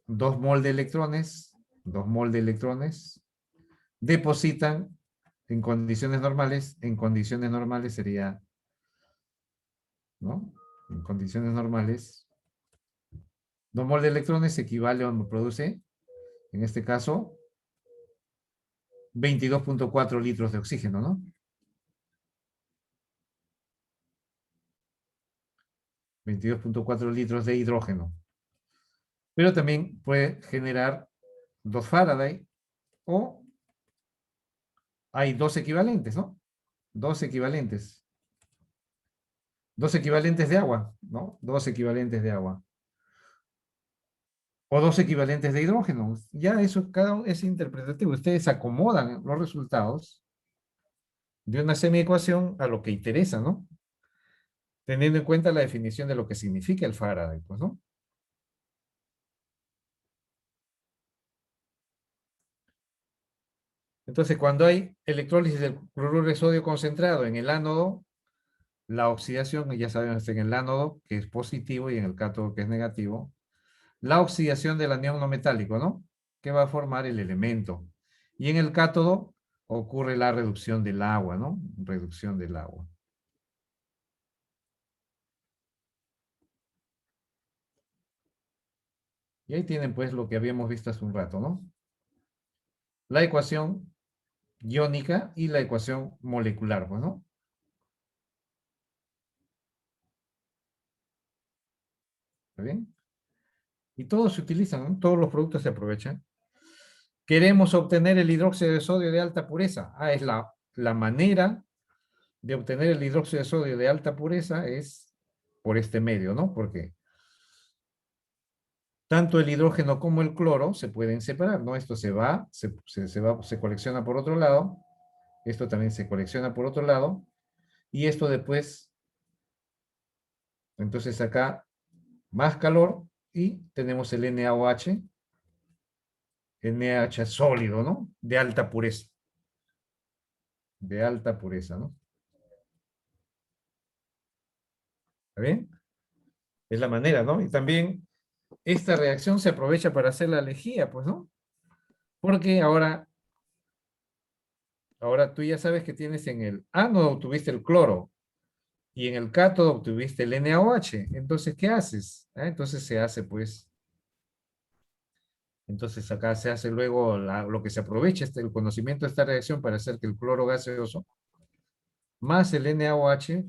[SPEAKER 1] 2 mol de electrones, 2 mol de electrones, depositan en condiciones normales sería, ¿no? En condiciones normales, 2 mol de electrones equivale a donde produce, en este caso, 22.4 litros de oxígeno, ¿no? 22.4 litros de hidrógeno. Pero también puede generar 2 Faraday o hay 2 equivalentes, ¿no? 2 equivalentes. 2 equivalentes de agua, ¿no? 2 equivalentes de agua. O 2 equivalentes de hidrógeno. Ya eso cada uno es interpretativo. Ustedes acomodan los resultados de una semiecuación a lo que interesa, ¿no? Teniendo en cuenta la definición de lo que significa el Faraday, pues, ¿no? Entonces, cuando hay electrólisis del cloruro de sodio concentrado en el ánodo, la oxidación, ya sabemos, en el ánodo, que es positivo, y en el cátodo, que es negativo, la oxidación del anión no metálico, ¿no? Que va a formar el elemento. Y en el cátodo ocurre la reducción del agua, ¿no? Reducción del agua. Y ahí tienen, pues, lo que habíamos visto hace un rato, ¿no? La ecuación iónica y la ecuación molecular, pues, ¿no? ¿Está bien? Y todos se utilizan, ¿no? Todos los productos se aprovechan. Queremos obtener el hidróxido de sodio de alta pureza. Es la manera de obtener el hidróxido de sodio de alta pureza es por este medio, ¿no? Porque tanto el hidrógeno como el cloro se pueden separar, ¿no? Esto se colecciona por otro lado, esto también se colecciona por otro lado, y esto después, entonces acá, más calor, y tenemos el NaOH, NaOH sólido, ¿no? De alta pureza. De alta pureza, ¿no? ¿Está bien? Es la manera, ¿no? Y también esta reacción se aprovecha para hacer la lejía, pues, ¿no? Porque ahora tú ya sabes que tienes en el ánodo obtuviste el cloro y en el cátodo obtuviste el NaOH. Entonces, ¿qué haces? Entonces se hace, pues, entonces acá se hace luego lo que se aprovecha, el conocimiento de esta reacción para hacer que el cloro gaseoso más el NaOH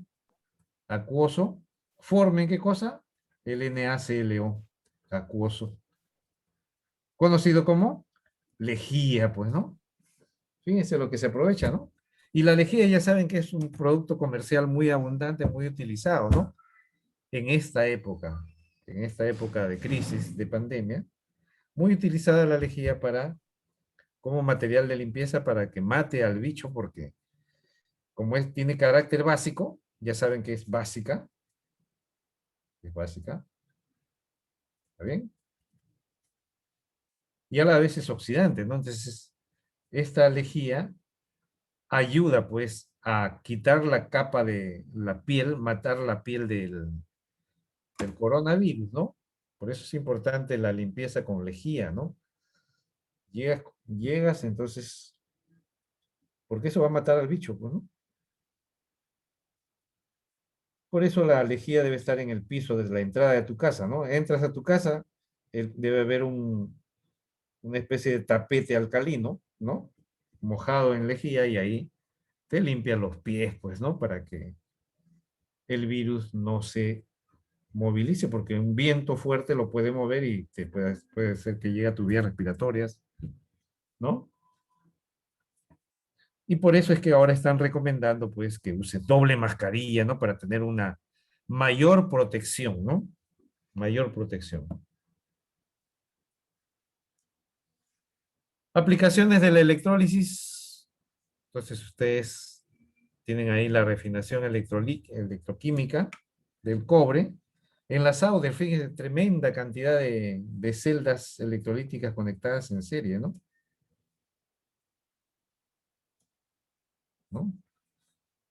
[SPEAKER 1] acuoso formen, ¿qué cosa? El NaClO acuoso. Conocido como lejía, pues, ¿no? Fíjense lo que se aprovecha, ¿no? Y la lejía ya saben que es un producto comercial muy abundante, muy utilizado, ¿no? En esta época de crisis, de pandemia, muy utilizada la lejía como material de limpieza para que mate al bicho, porque como tiene carácter básico, ya saben que es básica, ¿está bien? Y a la vez es oxidante, ¿no? Entonces, esta lejía ayuda, pues, a quitar la capa de la piel, matar la piel del coronavirus, ¿no? Por eso es importante la limpieza con lejía, ¿no? Llegas, entonces, porque eso va a matar al bicho, pues, ¿no? Por eso la lejía debe estar en el piso desde la entrada de tu casa, ¿no? Entras a tu casa, debe haber una especie de tapete alcalino, ¿no? Mojado en lejía y ahí te limpia los pies, pues, ¿no? Para que el virus no se movilice, porque un viento fuerte lo puede mover y puede ser que llegue a tus vías respiratorias, ¿no? Y por eso es que ahora están recomendando, pues, que use doble mascarilla, ¿no? Para tener una mayor protección, ¿no? Mayor protección. Aplicaciones de la electrólisis. Entonces, ustedes tienen ahí la refinación electroquímica del cobre, enlazado de, fíjense, tremenda cantidad de celdas electrolíticas conectadas en serie, ¿no? ¿No?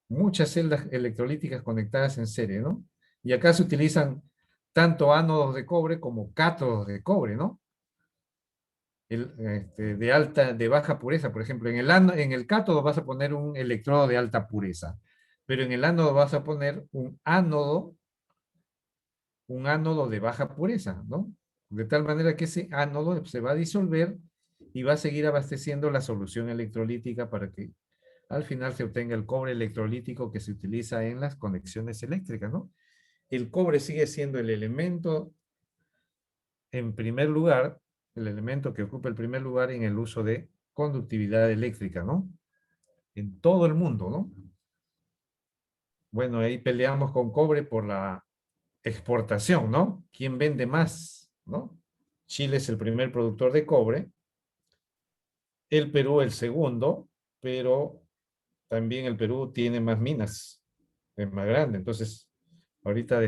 [SPEAKER 1] Muchas celdas electrolíticas conectadas en serie, ¿no? Y acá se utilizan tanto ánodos de cobre como cátodos de cobre, ¿no? De baja pureza, por ejemplo, en el cátodo vas a poner un electrodo de alta pureza, pero en el ánodo vas a poner un ánodo de baja pureza, ¿no? De tal manera que ese ánodo se va a disolver y va a seguir abasteciendo la solución electrolítica para que al final se obtenga el cobre electrolítico que se utiliza en las conexiones eléctricas, ¿no? El cobre sigue siendo el elemento en primer lugar, el elemento que ocupa el primer lugar en el uso de conductividad eléctrica, ¿no? En todo el mundo, ¿no? Bueno, ahí peleamos con cobre por la exportación, ¿no? ¿Quién vende más, no? Chile es el primer productor de cobre, el Perú el segundo, pero también el Perú tiene más minas, es más grande. Entonces, ahorita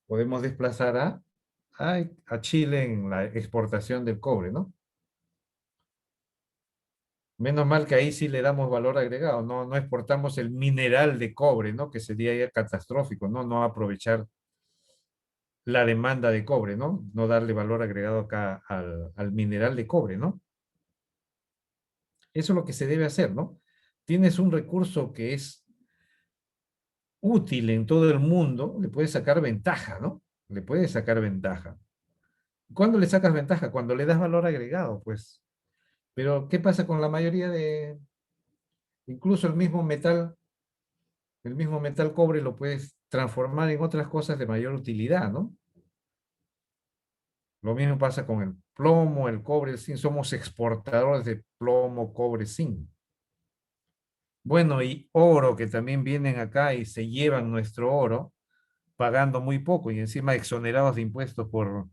[SPEAKER 1] podemos desplazar a Chile en la exportación del cobre, ¿no? Menos mal que ahí sí le damos valor agregado, no exportamos el mineral de cobre, ¿no? Que sería ya catastrófico, ¿no? No aprovechar la demanda de cobre, ¿no? No darle valor agregado acá al mineral de cobre, ¿no? Eso es lo que se debe hacer, ¿no? Tienes un recurso que es útil en todo el mundo, le puedes sacar ventaja, ¿no? Le puedes sacar ventaja. ¿Cuándo le sacas ventaja? Cuando le das valor agregado, pues. Pero, ¿qué pasa con la mayoría incluso el mismo metal cobre lo puedes transformar en otras cosas de mayor utilidad, ¿no? Lo mismo pasa con el plomo, el cobre, el zinc. Somos exportadores de plomo, cobre, zinc. Bueno, y oro, que también vienen acá y se llevan nuestro oro, pagando muy poco y encima exonerados de impuestos por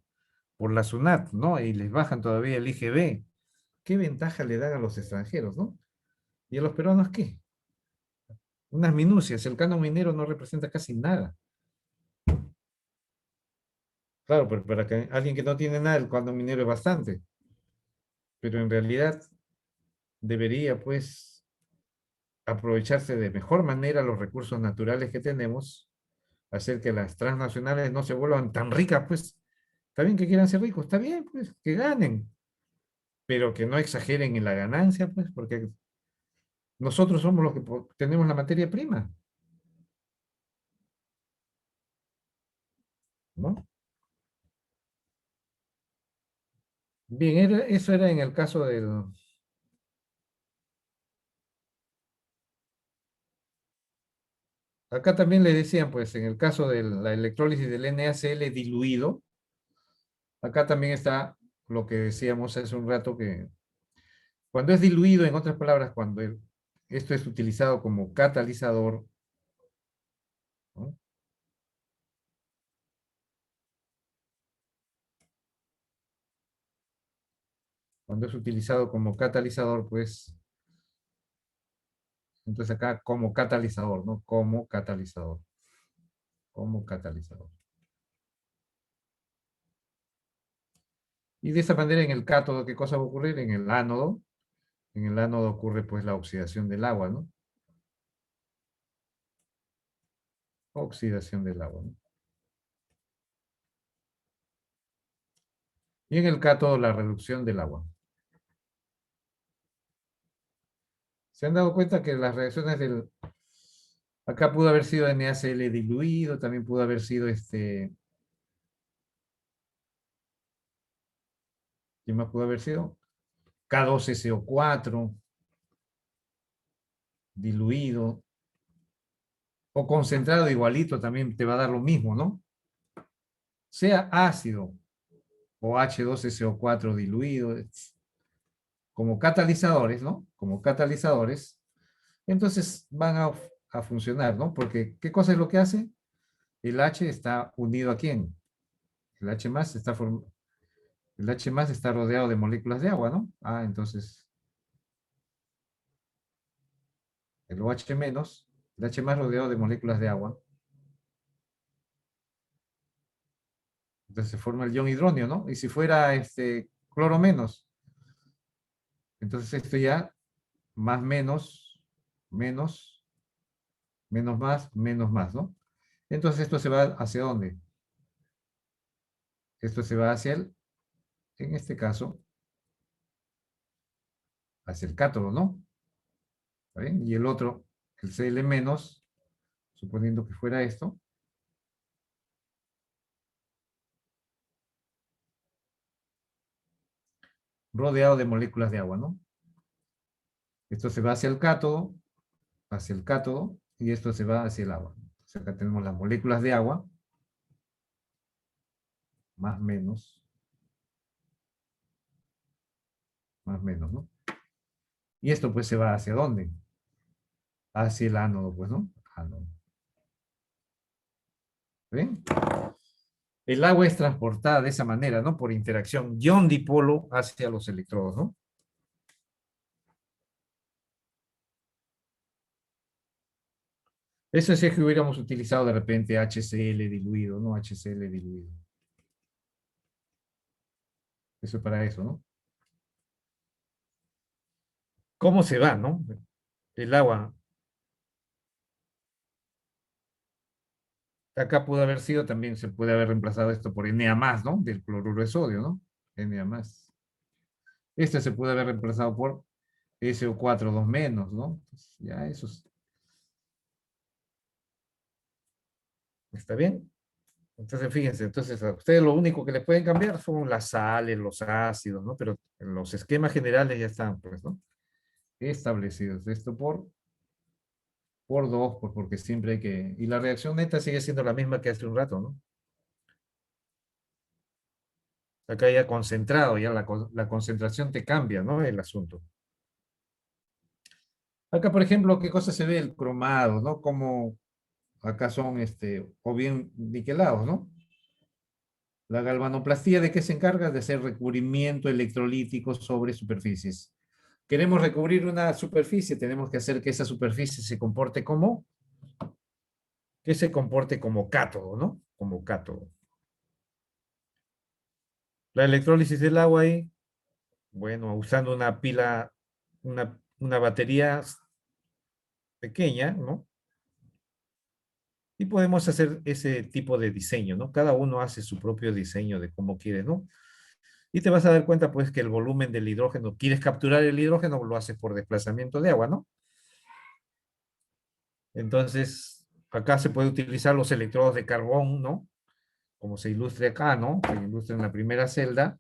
[SPEAKER 1] la SUNAT, ¿no? Y les bajan todavía el IGB. ¿Qué ventaja le dan a los extranjeros, no? ¿Y a los peruanos qué? Unas minucias. El canon minero no representa casi nada. Claro, pero para que alguien que no tiene nada, el canon minero es bastante. Pero en realidad debería, pues, aprovecharse de mejor manera los recursos naturales que tenemos, hacer que las transnacionales no se vuelvan tan ricas, pues. Está bien que quieran ser ricos, está bien, pues, que ganen, pero que no exageren en la ganancia, pues, porque nosotros somos los que tenemos la materia prima, ¿no? Bien, eso era en el caso del... Acá también le decían, pues, en el caso de la electrólisis del NaCl diluido, acá también está lo que decíamos hace un rato, que cuando es diluido, en otras palabras, cuando esto es utilizado como catalizador, ¿no? Cuando es utilizado como catalizador, pues, entonces acá como catalizador, ¿no? Como catalizador. Y de esa manera en el cátodo, ¿qué cosa va a ocurrir? En el ánodo ocurre pues la oxidación del agua, ¿no? Oxidación del agua, ¿no? Y en el cátodo la reducción del agua. ¿Se han dado cuenta que las reacciones del... Acá pudo haber sido NaCl diluido, también pudo haber sido ¿qué más pudo haber sido? K2SO4 diluido, o concentrado igualito también te va a dar lo mismo, ¿no? Sea ácido o H2SO4 diluido, como catalizadores, ¿no? Como catalizadores, entonces van a funcionar, ¿no? Porque, ¿qué cosa es lo que hace? El H está unido a quién? El H más el H más está rodeado de moléculas de agua, ¿no? Ah, entonces el OH menos, el H más rodeado de moléculas de agua. Entonces se forma el ion hidronio, ¿no? Y si fuera cloro menos, entonces esto ya más menos, menos más, ¿no? Entonces esto se va hacia dónde? Esto se va en este caso, hacia el cátodo, ¿no? ¿Está bien? Y el otro, el Cl menos, suponiendo que fuera esto, rodeado de moléculas de agua, ¿no? Esto se va hacia el cátodo, y esto se va hacia el agua. Entonces acá tenemos las moléculas de agua, más menos, ¿no? Y esto pues se va hacia dónde? Hacia el ánodo, pues, ¿no? Ánodo. ¿Ven? El agua es transportada de esa manera, ¿no? Por interacción ion-dipolo hacia los electrodos, ¿no? Eso es que hubiéramos utilizado de repente HCl diluido, ¿no? HCl diluido. Eso es para eso, ¿no? ¿Cómo se va, no? El agua. Acá pudo haber sido, también se puede haber reemplazado esto por Na+, ¿no? Del cloruro de sodio, ¿no? Na+. Este se puede haber reemplazado por SO4 2 menos, ¿no? Pues ya eso está bien. Entonces, fíjense, entonces a ustedes lo único que les pueden cambiar son las sales, los ácidos, ¿no? Pero los esquemas generales ya están, pues, ¿no? Establecidos. Esto por 2, porque siempre hay que... Y la reacción neta sigue siendo la misma que hace un rato, ¿no? Acá ya concentrado, ya la concentración te cambia, ¿no? El asunto. Acá, por ejemplo, ¿qué cosa se ve? El cromado, ¿no? Como acá son, o bien niquelados, ¿no? La galvanoplastía, ¿de qué se encarga? De hacer recubrimiento electrolítico sobre superficies. Queremos recubrir una superficie, tenemos que hacer que esa superficie se comporte como, cátodo, ¿no? Como cátodo. La electrólisis del agua ahí, bueno, usando una pila, una batería pequeña, ¿no? Y podemos hacer ese tipo de diseño, ¿no? Cada uno hace su propio diseño de cómo quiere, ¿no? Y te vas a dar cuenta, pues, que el volumen del hidrógeno, quieres capturar el hidrógeno, lo haces por desplazamiento de agua, ¿no? Entonces, acá se puede utilizar los electrodos de carbón, ¿no? Como se ilustra acá, ¿no? Se ilustra en la primera celda.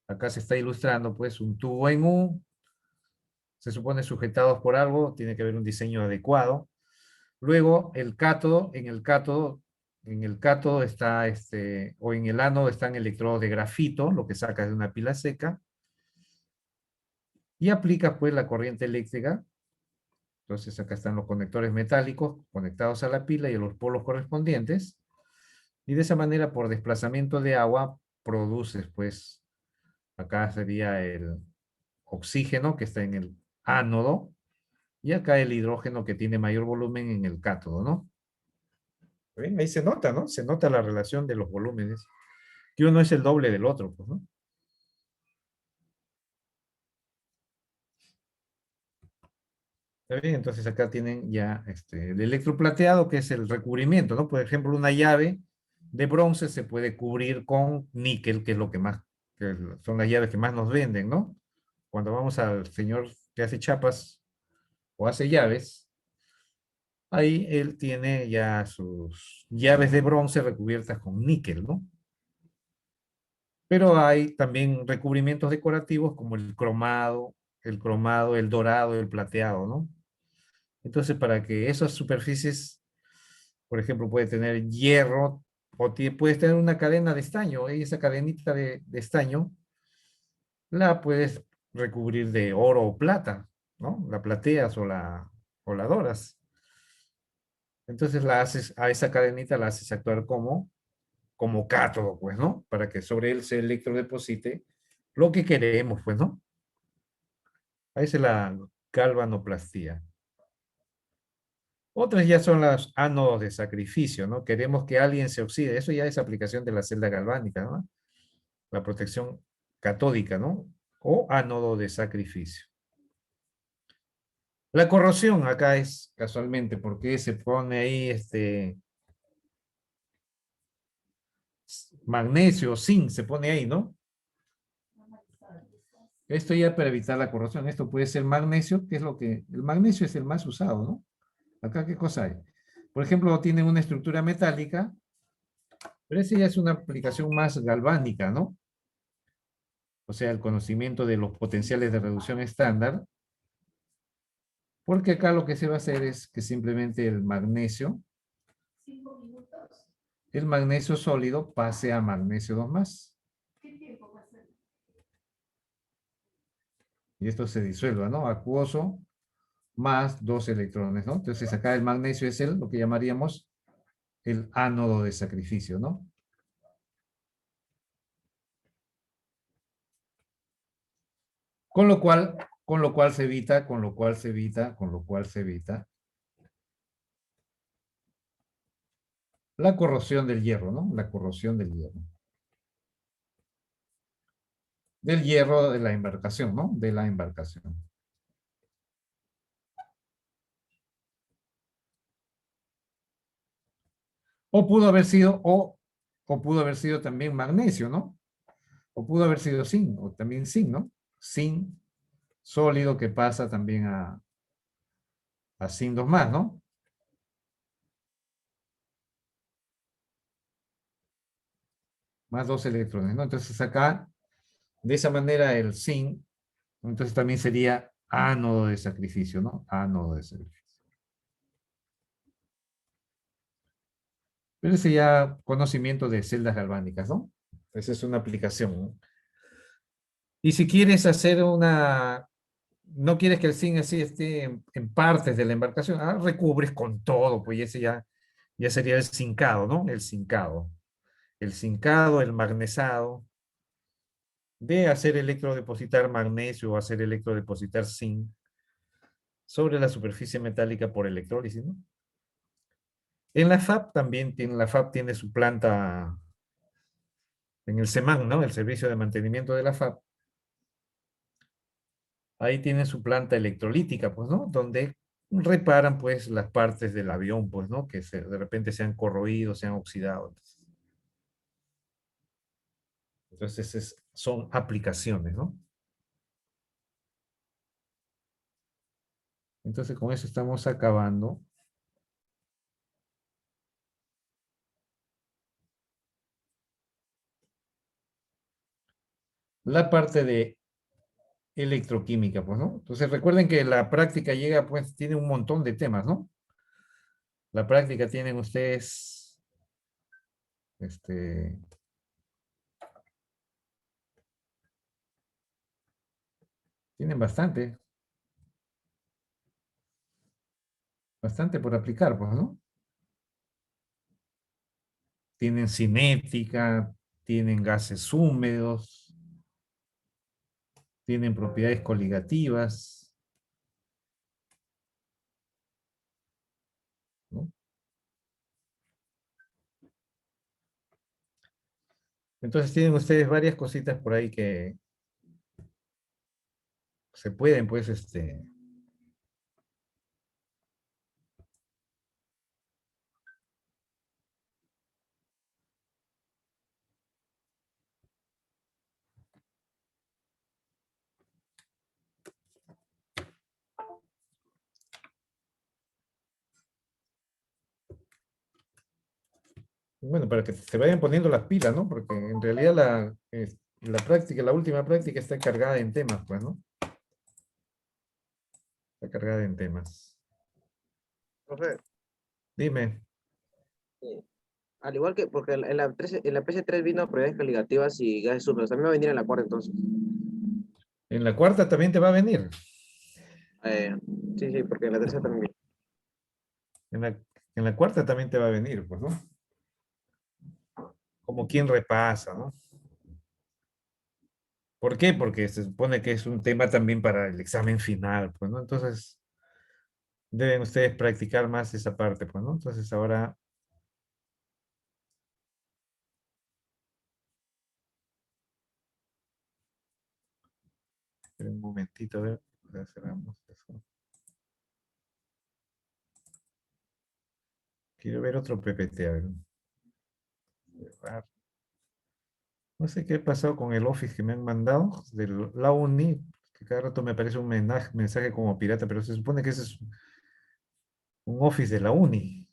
[SPEAKER 1] Acá se está ilustrando, pues, un tubo en U. Se supone sujetados por algo, tiene que haber un diseño adecuado. Luego, el cátodo, en el cátodo está, o en el ánodo están electrodos de grafito, lo que sacas de una pila seca. Y aplicas, pues, la corriente eléctrica. Entonces, acá están los conectores metálicos conectados a la pila y a los polos correspondientes. Y de esa manera, por desplazamiento de agua, produces, pues, acá sería el oxígeno que está en el ánodo, y acá el hidrógeno que tiene mayor volumen en el cátodo, ¿no? ¿Ven? Ahí se nota, ¿no? Se nota la relación de los volúmenes, que uno es el doble del otro, pues, ¿no? ¿Está bien? Entonces acá tienen ya el electroplateado, que es el recubrimiento, ¿no? Por ejemplo, una llave de bronce se puede cubrir con níquel, que es lo que más, que son las llaves que más nos venden, ¿no? Cuando vamos al señor que hace chapas o hace llaves, ahí él tiene ya sus llaves de bronce recubiertas con níquel, ¿no? Pero hay también recubrimientos decorativos como el dorado, el plateado, ¿no? Entonces, para que esas superficies, por ejemplo, puede tener hierro o puedes tener una cadena de estaño, y esa cadenita de estaño la puedes recubrir de oro o plata, ¿no? La plateas o la doras. Entonces a esa cadenita la haces actuar como cátodo, pues, ¿no? Para que sobre él se electrodeposite lo que queremos, pues, ¿no? Ahí es la galvanoplastía. Otras ya son los ánodos de sacrificio, ¿no? Queremos que alguien se oxide. Eso ya es aplicación de la celda galvánica, ¿no? La protección catódica, ¿no? O ánodo de sacrificio. La corrosión acá es casualmente porque se pone ahí magnesio, zinc, se pone ahí, ¿no? Esto ya para evitar la corrosión. Esto puede ser magnesio, que es el magnesio es el más usado, ¿no? Acá, ¿qué cosa hay? Por ejemplo, tiene una estructura metálica, pero esa ya es una aplicación más galvánica, ¿no? O sea, el conocimiento de los potenciales de reducción estándar, porque acá lo que se va a hacer es que simplemente el magnesio el magnesio sólido pase a magnesio 2 más. Y esto se disuelva, ¿no? Acuoso más 2 electrones, ¿no? Entonces acá el magnesio es lo que llamaríamos el ánodo de sacrificio, ¿no? Con lo cual se evita la corrosión del hierro, ¿no? La corrosión del hierro. Del hierro de la embarcación, ¿no? De la embarcación. O pudo haber sido, o pudo haber sido también magnesio, ¿no? O pudo haber sido zinc, o también zinc, ¿no? Zinc sólido que pasa también a zinc 2 más, ¿no? Más 2 electrones, ¿no? Entonces acá, de esa manera el zinc, entonces también sería ánodo de sacrificio, ¿no? Ánodo de sacrificio. Pero ese ya conocimiento de celdas galvánicas, ¿no? Esa es una aplicación, ¿no? Y si quieres hacer no quieres que el zinc así esté en partes de la embarcación, recubres con todo, pues ese ya sería el zincado, ¿no? El zincado. El zincado, el magnesado, de hacer electrodepositar magnesio o hacer electrodepositar zinc sobre la superficie metálica por electrólisis, ¿no? En la FAB también la FAB tiene su planta en el SEMAN, ¿no? El Servicio de Mantenimiento de la FAB. Ahí tienen su planta electrolítica, pues, ¿no? Donde reparan, pues, las partes del avión, pues, ¿no? Que de repente se han corroído, se han oxidado. Entonces son aplicaciones, ¿no? Entonces, con eso estamos acabando. La parte de electroquímica, pues, ¿no? Entonces, recuerden que la práctica llega, pues, tiene un montón de temas, ¿no? La práctica tienen ustedes, tienen bastante por aplicar, pues, ¿no? Tienen cinética, tienen gases húmedos, tienen propiedades coligativas, ¿no? Entonces tienen ustedes varias cositas por ahí que se pueden, pues, bueno, para que se vayan poniendo las pilas, ¿no? Porque en realidad la práctica, la última práctica está cargada en temas, pues, ¿no? Está cargada en temas.
[SPEAKER 6] Profe,
[SPEAKER 1] Dime,
[SPEAKER 6] al igual que, porque en la PS3 vino propiedades coligativas y gases húmedos, también va a venir en la cuarta entonces.
[SPEAKER 1] ¿en la cuarta también te va a venir?
[SPEAKER 6] Eh, sí, sí, porque en la tercera también viene.
[SPEAKER 1] En la, en la cuarta también te va a venir, pues, ¿no? Como quien repasa, ¿no? ¿Por qué? Porque se supone que es un tema también para el examen final, pues, ¿no? Entonces, deben ustedes practicar más esa parte, pues, ¿no? Entonces, ahora, esperen un momentito, a ver, ya cerramos eso. Quiero ver otro PPT, a ver. No sé qué ha pasado con el Office que me han mandado de la Uni, que cada rato me aparece un mensaje como pirata, pero se supone que ese es un Office de la Uni.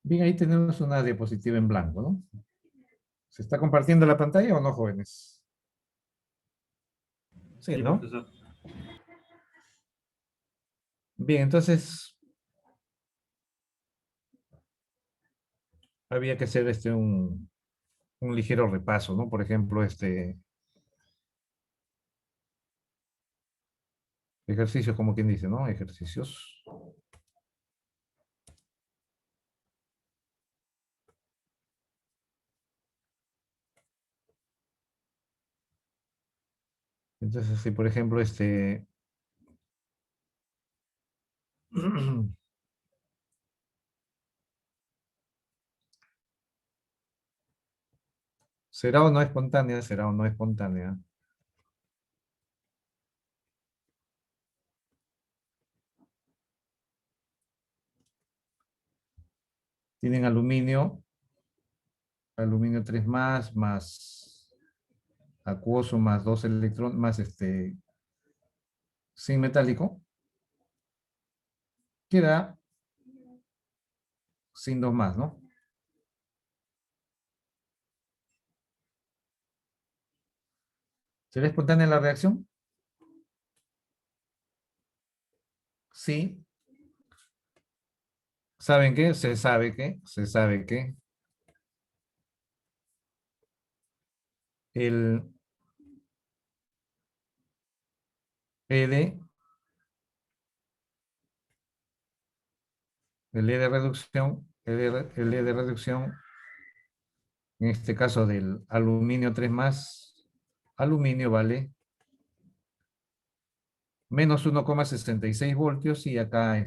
[SPEAKER 1] Bien, ahí tenemos una diapositiva en blanco, ¿no? ¿Se está compartiendo la pantalla o no, jóvenes? Sí, ¿no? Bien, entonces había que hacer un ligero repaso, ¿no? Por ejemplo, ejercicios, como quien dice, ¿no? Ejercicios. Entonces, si por ejemplo, ¿será o no espontánea? ¿Será o no espontánea? Tienen aluminio 3 más acuoso, más 2 electrones, más zinc metálico, queda sin 2 más, ¿no? ¿Será espontánea la reacción? Sí. ¿Saben qué? Se sabe que el ED, el E de reducción, el E de reducción, en este caso del aluminio 3 más, aluminio vale menos 1,66 voltios y acá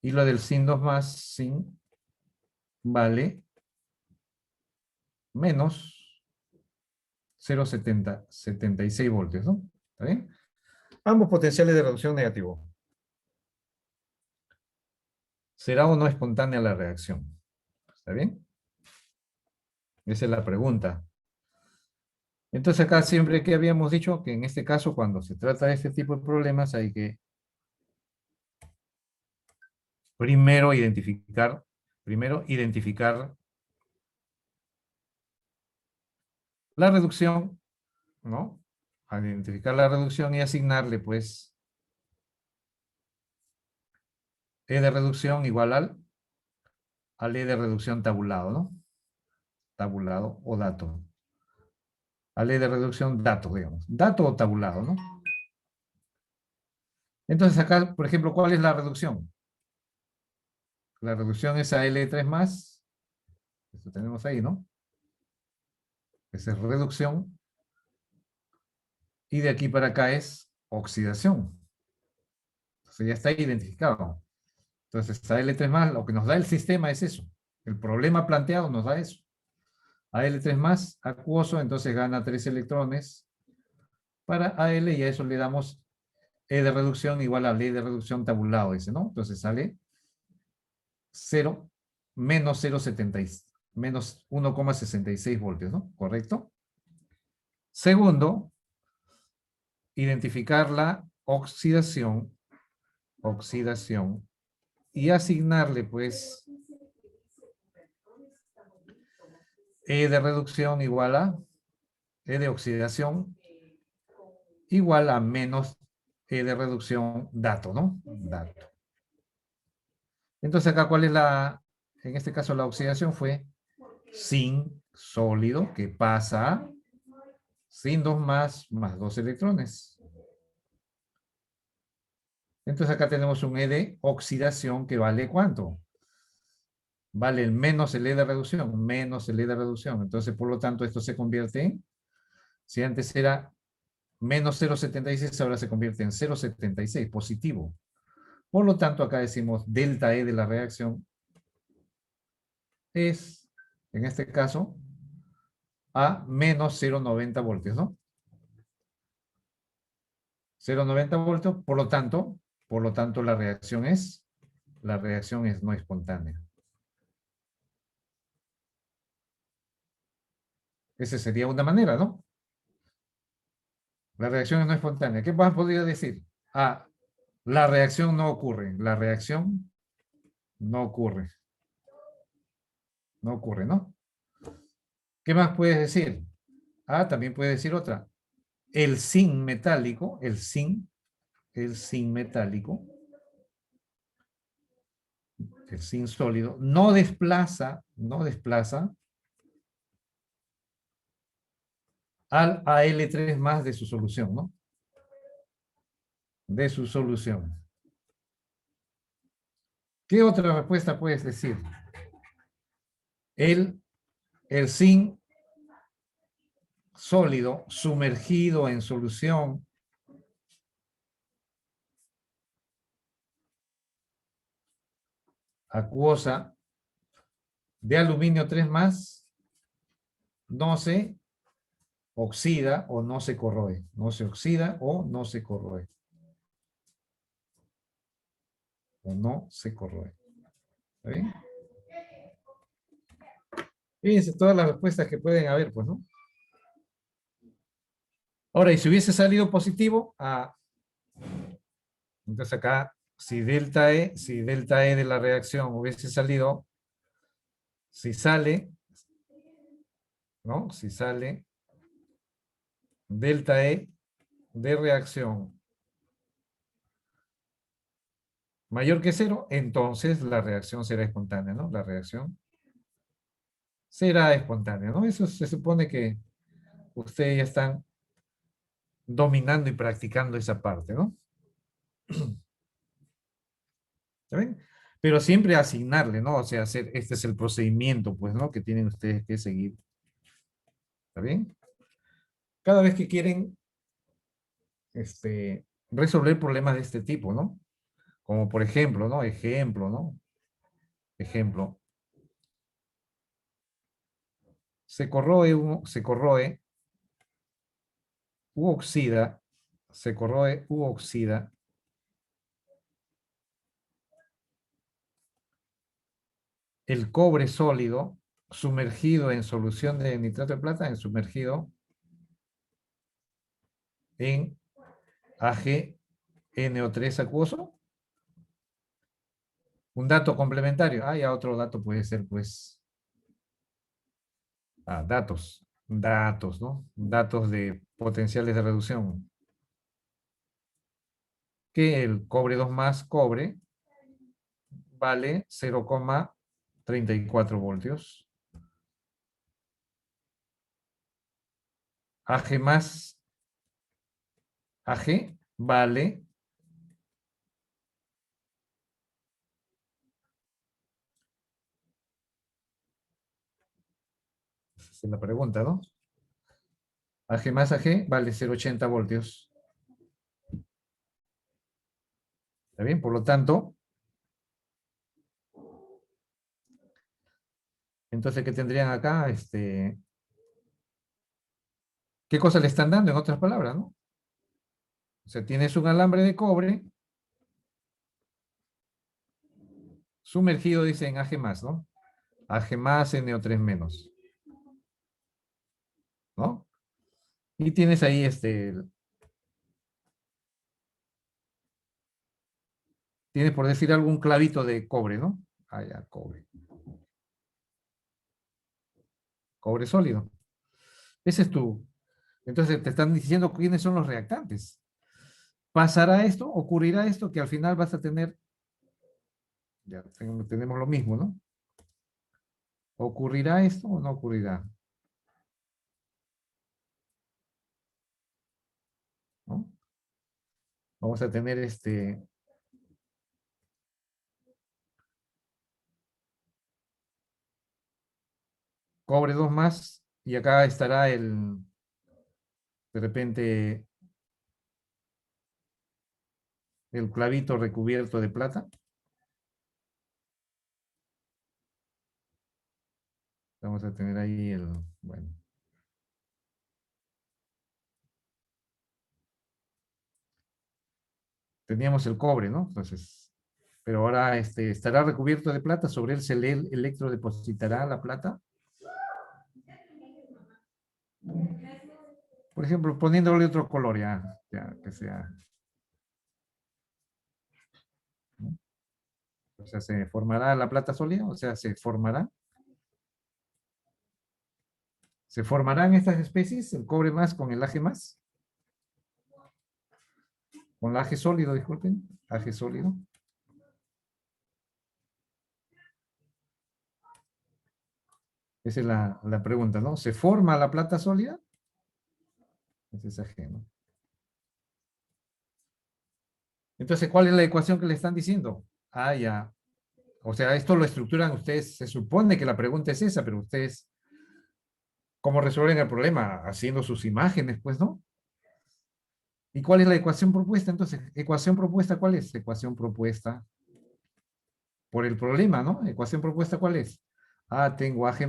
[SPEAKER 1] y lo del zinc 2 más zinc vale menos 0,76 voltios, ¿no? ¿Está bien? Ambos potenciales de reducción negativo. ¿Será o no espontánea la reacción? ¿Está bien? Esa es la pregunta. Entonces acá siempre que habíamos dicho que en este caso cuando se trata de este tipo de problemas hay que primero identificar la reducción, ¿no? Al identificar la reducción y asignarle pues E de reducción igual al E de reducción tabulado, ¿no? Tabulado o dato. Al E de reducción dato, digamos. Dato o tabulado, ¿no? Entonces acá, por ejemplo, ¿cuál es la reducción? La reducción es a L3 más. Esto tenemos ahí, ¿no? Esa es reducción. Y de aquí para acá es oxidación. Entonces ya está identificado. Entonces a L3 más, lo que nos da el sistema es eso. El problema planteado nos da eso. A L3 más, acuoso, entonces gana 3 electrones para AL y a eso le damos E de reducción igual a E de reducción tabulado ese, ¿no? Entonces sale 0 menos 0,70, menos 1,66 voltios, ¿no? ¿Correcto? Segundo, identificar la oxidación y asignarle pues E de reducción igual a E de oxidación igual a menos E de reducción dato, ¿no? Dato. Entonces acá, ¿cuál es en este caso la oxidación fue zinc sólido que pasa a zinc 2 más 2 electrones. Entonces acá tenemos un E de oxidación que vale ¿cuánto? vale el menos el E de reducción, menos el E de reducción. Entonces, por lo tanto, esto se convierte en, si antes era menos 0,76, ahora se convierte en 0,76, positivo. Por lo tanto, acá decimos delta E de la reacción es, en este caso, a menos 0,90 voltios, ¿no? 0,90 voltios, por lo tanto, la reacción es no espontánea. Esa sería una manera, ¿no? La reacción es no espontánea. ¿Qué más podría decir? Ah, la reacción no ocurre. La reacción no ocurre. No ocurre, ¿no? ¿Qué más puedes decir? Ah, también puedes decir otra. El zinc metálico, el zinc metálico, el zinc sólido, no desplaza al Al3 más de su solución, ¿no? De su solución. ¿Qué otra respuesta puedes decir? El zinc sólido sumergido en solución acuosa de aluminio 3 más no se oxida o no se corroe. No se oxida o no se corroe. O no se corroe. ¿Está bien? Fíjense todas las respuestas que pueden haber, pues, ¿no? Ahora, y si hubiese salido positivo, entonces acá, si delta E de la reacción hubiese salido, si sale, ¿no? Si sale delta E de reacción mayor que 0, entonces la reacción será espontánea, ¿no? La reacción será espontánea, ¿no? Eso se supone que ustedes ya están dominando y practicando esa parte, ¿no? ¿Está bien? Pero siempre asignarle, ¿no? O sea, este es el procedimiento, pues, ¿no? Que tienen ustedes que seguir. ¿Está bien? Cada vez que quieren resolver problemas de este tipo, ¿no? Como por ejemplo, ¿no? Ejemplo, ¿no? Ejemplo. Se corroe u oxida, se corroe u oxida el cobre sólido sumergido en solución de nitrato de plata, sumergido en AgNO3 acuoso. Un dato complementario. Ya otro dato puede ser, pues, datos, ¿no? Datos de potenciales de reducción. Que el cobre 2 más cobre vale 0,34 voltios. Ag más Ag vale 'esa es la pregunta, ¿no? Ag más Ag vale 0,80 voltios. ¿Está bien? Por lo tanto, entonces, ¿qué tendrían acá? ¿Qué cosa le están dando, en otras palabras, no? O sea, tienes un alambre de cobre sumergido, dice, en Ag más, ¿no? Ag más NO3 menos. ¿No? Y tienes ahí tienes por decir algún clavito de cobre, ¿no? Ya, cobre. Cobre sólido. Ese es tu. Entonces te están diciendo quiénes son los reactantes. ¿Pasará esto? ¿Ocurrirá esto? Que al final vas a tener, ya tenemos lo mismo, ¿no? ¿Ocurrirá esto o no ocurrirá? ¿No? Vamos a tener cobre 2 más, y acá estará de repente, el clavito recubierto de plata. Vamos a tener ahí bueno. Teníamos el cobre, ¿no? Entonces, pero ahora estará recubierto de plata, sobre él se le electrodepositará la plata. Por ejemplo, poniéndole otro color ya que sea. ¿No? O sea, se formará la plata sólida, o sea, se formará. ¿Se formarán estas especies, el cobre más con el Ag más? Con el Ag sólido, disculpen, Ag sólido. Esa es la pregunta, ¿no? ¿Se forma la plata sólida? Ese es Ag, ¿no? Entonces, ¿cuál es la ecuación que le están diciendo? Ah, ya. O sea, esto lo estructuran ustedes, se supone que la pregunta es esa, pero ustedes, ¿cómo resuelven el problema? Haciendo sus imágenes, pues, ¿no? ¿Y cuál es la ecuación propuesta? Entonces, ¿ecuación propuesta cuál es? Ecuación propuesta por el problema, ¿no? Ecuación propuesta ¿cuál es? Ah, tengo Ag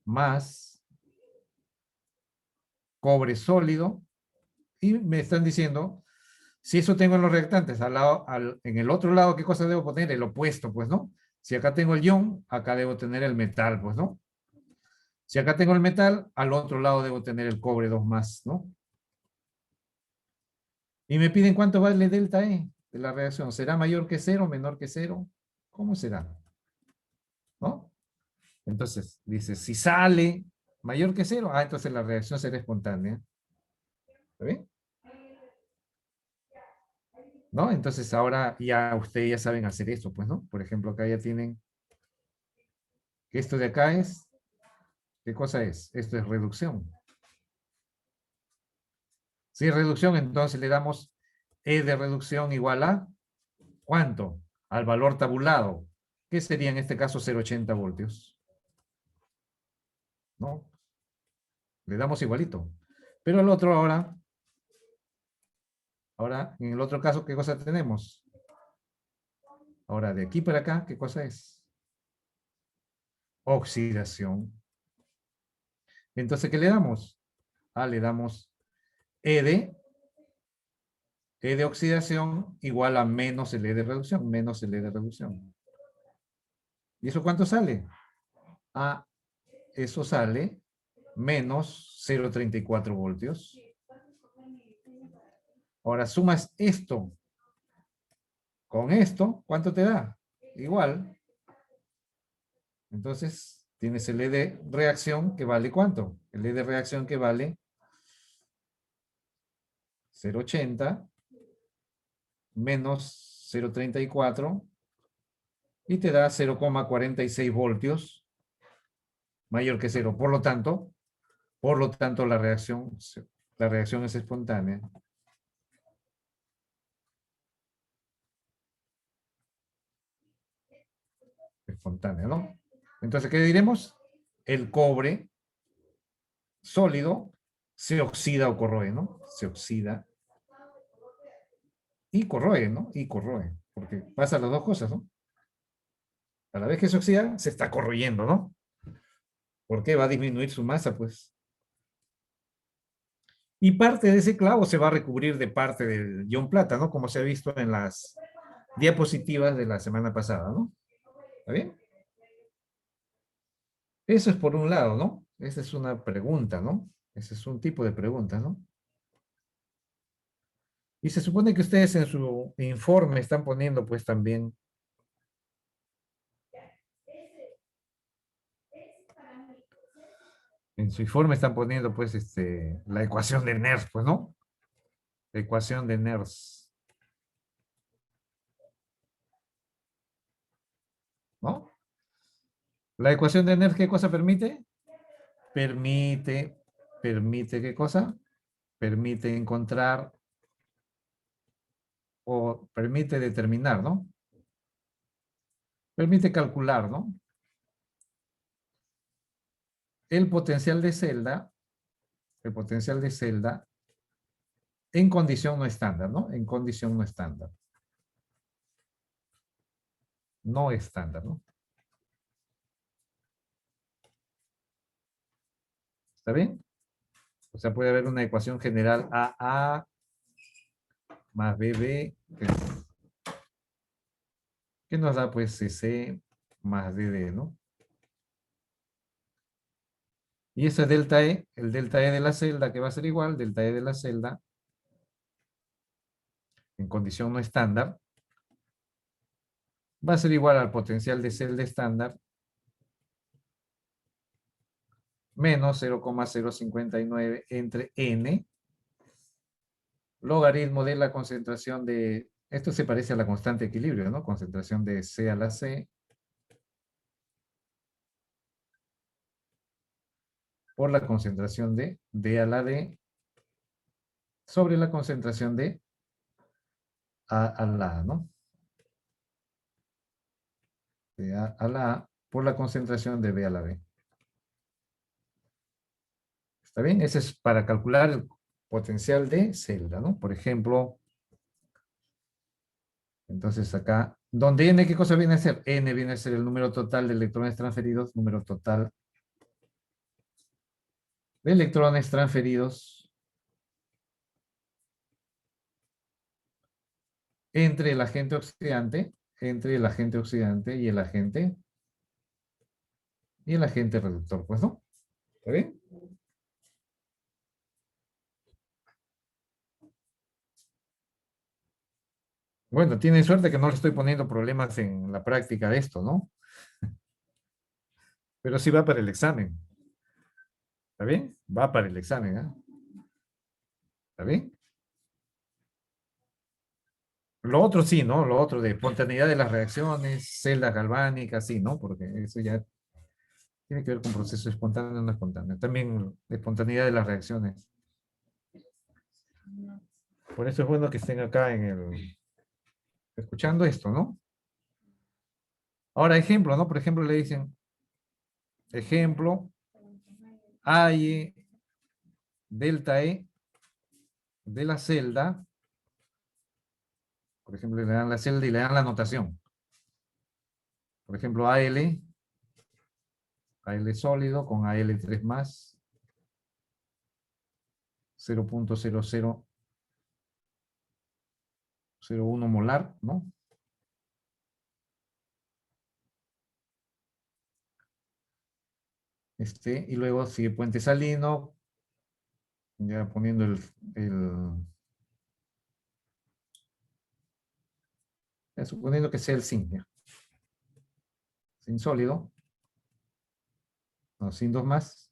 [SPEAKER 1] más cobre sólido, y me están diciendo, si eso tengo en los reactantes, en el otro lado, ¿qué cosa debo poner? El opuesto, pues, ¿no? Si acá tengo el ion, acá debo tener el metal, pues, ¿no? Si acá tengo el metal, al otro lado debo tener el cobre 2 más, ¿no? Y me piden cuánto vale delta E de la reacción. ¿Será mayor que 0, menor que 0? ¿Cómo será? ¿No? Entonces, dice, si sale mayor que 0, entonces la reacción será espontánea. ¿Está bien? ¿No? Entonces ahora ya ustedes ya saben hacer esto, pues, ¿no? Por ejemplo, acá ya tienen que esto de acá es, ¿qué cosa es? Esto es reducción. Si es reducción, entonces le damos E de reducción igual a, ¿cuánto? Al valor tabulado, que sería en este caso 0,80 voltios. ¿No? Le damos igualito. Pero el otro ahora, en el otro caso, ¿qué cosa tenemos? Ahora, de aquí para acá, ¿qué cosa es? Oxidación. Entonces, ¿qué le damos? Le damos E de oxidación igual a menos el E de reducción, menos el E de reducción. ¿Y eso cuánto sale? Eso sale menos 0,34 voltios. Ahora sumas esto con esto, ¿cuánto te da? Igual. Entonces, tienes el E de reacción que vale ¿cuánto? El E de reacción que vale 0,80 menos 0,34 y te da 0,46 voltios mayor que 0. Por lo tanto, la reacción es espontánea. Espontánea, ¿no? Entonces, ¿qué diremos? El cobre sólido se oxida o corroe, ¿no? Se oxida y corroe, ¿no? Y corroe, porque pasa las dos cosas, ¿no? A la vez que se oxida, se está corroyendo, ¿no? ¿Por qué? Va a disminuir su masa, pues. Y parte de ese clavo se va a recubrir de parte del ion plata, ¿no? Como se ha visto en las diapositivas de la semana pasada, ¿no? ¿Está bien? Eso es por un lado, ¿no? Esa es una pregunta, ¿no? Ese es un tipo de pregunta, ¿no? Y se supone que ustedes en su informe están poniendo, pues, también en su informe están poniendo, pues, la ecuación de Nernst, pues, ¿no? La ecuación de Nernst. ¿No? La ecuación de Nernst, ¿qué cosa permite? Permite, ¿qué cosa? Permite encontrar o permite determinar, ¿no? Permite calcular, ¿no? el potencial de celda, en condición no estándar, ¿no? En condición no estándar. No estándar, ¿no? ¿Está bien? O sea, puede haber una ecuación general AA más BB, que nos da pues CC más DD, ¿no? Y ese delta E, el delta E de la celda, que va a ser igual, delta E de la celda, en condición no estándar, va a ser igual al potencial de celda estándar menos 0,059 entre N, logaritmo de la concentración de, esto se parece a la constante de equilibrio, ¿no? Concentración de C a la C, por la concentración de D a la D, sobre la concentración de A a la A, ¿no? De A a la A, por la concentración de B a la B. ¿Está bien? Ese es para calcular el potencial de celda, ¿no? Por ejemplo, entonces acá, donde N, ¿qué cosa viene a ser? N viene a ser el número total de electrones transferidos, número total de electrones transferidos entre el agente oxidante, y el agente reductor, pues, ¿no? ¿Está bien? Bueno, tienen suerte que no le estoy poniendo problemas en la práctica de esto, ¿no? Pero sí va para el examen. ¿Está bien? Va para el examen, ¿ah? ¿Está bien? Lo otro sí, ¿no? Lo otro de espontaneidad de las reacciones, celdas galvánicas, sí, ¿no? Porque eso ya tiene que ver con proceso espontáneo o no espontáneo. También la espontaneidad de las reacciones. Por eso es bueno que estén acá escuchando esto, ¿no? Ahora, ejemplo, ¿no? Por ejemplo, le dicen, ejemplo, hay delta E de la celda, por ejemplo, le dan la celda y le dan la notación. Por ejemplo, AL sólido con AL3 más, 0.0001 molar, ¿no? Y luego sigue puente salino, ya poniendo suponiendo que sea el zinc, ya. Zinc sólido, no, zinc 2 más,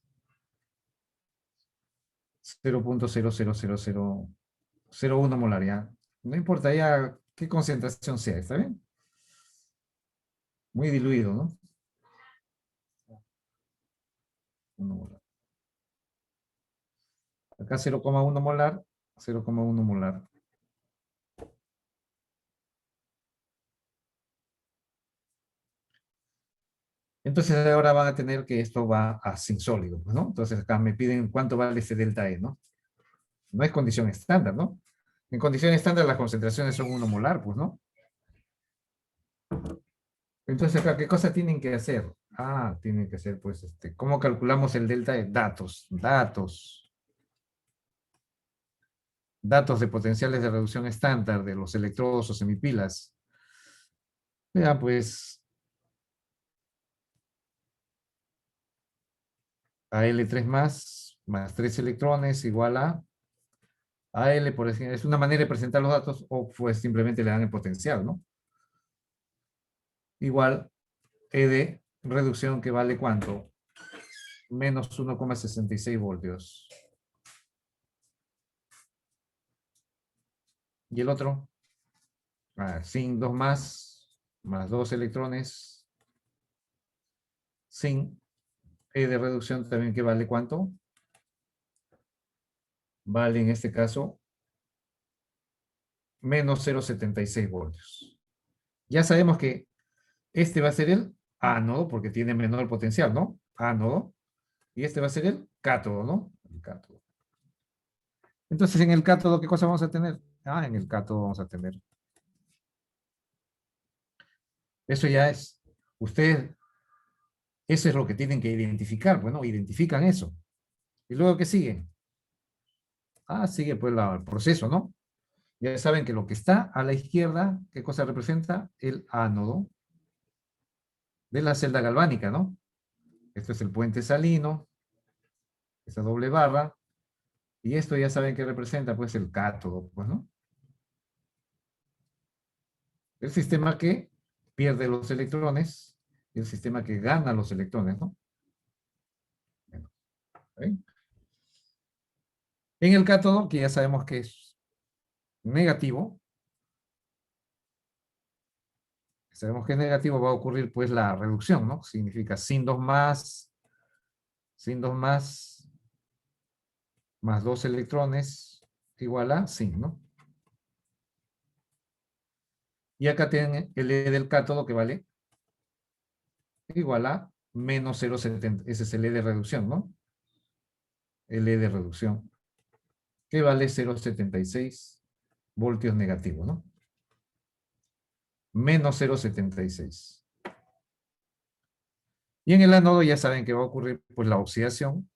[SPEAKER 1] 0.00001 molar, ya. No importa ya qué concentración sea, ¿está bien? Muy diluido, ¿no? 1 molar. Acá 0,1 molar, 0,1 molar. Entonces ahora van a tener que esto va a zinc sólido, pues, ¿no? Entonces acá me piden cuánto vale ese delta E, ¿no? No es condición estándar, ¿no? En condición estándar las concentraciones son 1 molar, pues, ¿no? Entonces acá, ¿qué cosa tienen que hacer? Ah, tienen que hacer, pues, ¿cómo calculamos el delta E? Datos de potenciales de reducción estándar de los electrodos o semipilas. Vean, pues, Al3 más 3 electrones igual a AL, por ejemplo, es una manera de presentar los datos, o pues simplemente le dan el potencial, ¿no? Igual E de reducción, que vale ¿cuánto? Menos 1,66 voltios. ¿Y el otro? Zinc 2 más 2 electrones. Zinc, E de reducción también, que vale ¿cuánto? Vale en este caso menos 0,76 voltios. Ya sabemos que este va a ser el ánodo porque tiene menor potencial, ¿no? Ánodo. Y este va a ser el cátodo, ¿no? El cátodo. Entonces, en el cátodo, ¿qué cosa vamos a tener? Ah, en el cátodo vamos a tener. Eso ya es. Ustedes, eso es lo que tienen que identificar. Bueno, identifican eso. ¿Y luego qué sigue? Ah, sigue pues el proceso, ¿no? Ya saben que lo que está a la izquierda, ¿qué cosa representa? El ánodo de la celda galvánica, ¿no? Esto es el puente salino, esa doble barra, y esto ya saben que representa, pues, el cátodo, pues, ¿no? El sistema que pierde los electrones y el sistema que gana los electrones, ¿no? Bueno, ¿ven? En el cátodo, que ya sabemos que es negativo, sabemos que es negativo, va a ocurrir, pues, la reducción, ¿no? Significa sin 2 más, más 2 electrones, igual a sin, ¿no? Y acá tienen el E del cátodo que vale igual a menos 0,70. Ese es el E de reducción, ¿no? El E de reducción, que vale 0,76 voltios negativo, ¿no? Menos 0,76. Y en el ánodo ya saben que va a ocurrir pues la oxidación,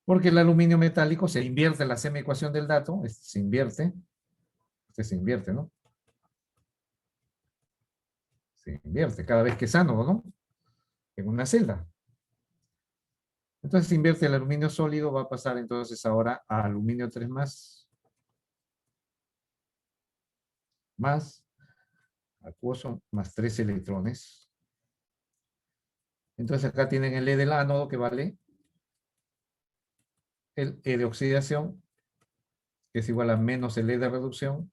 [SPEAKER 1] porque el aluminio metálico se invierte la semi-ecuación del dato, se invierte, se invierte, ¿no? Se invierte cada vez que es ánodo, ¿no? En una celda. Entonces se invierte el aluminio sólido, va a pasar entonces ahora a aluminio 3 más acuoso, más 3 electrones. Entonces acá tienen el E del ánodo que vale el E de oxidación, que es igual a menos el E de reducción,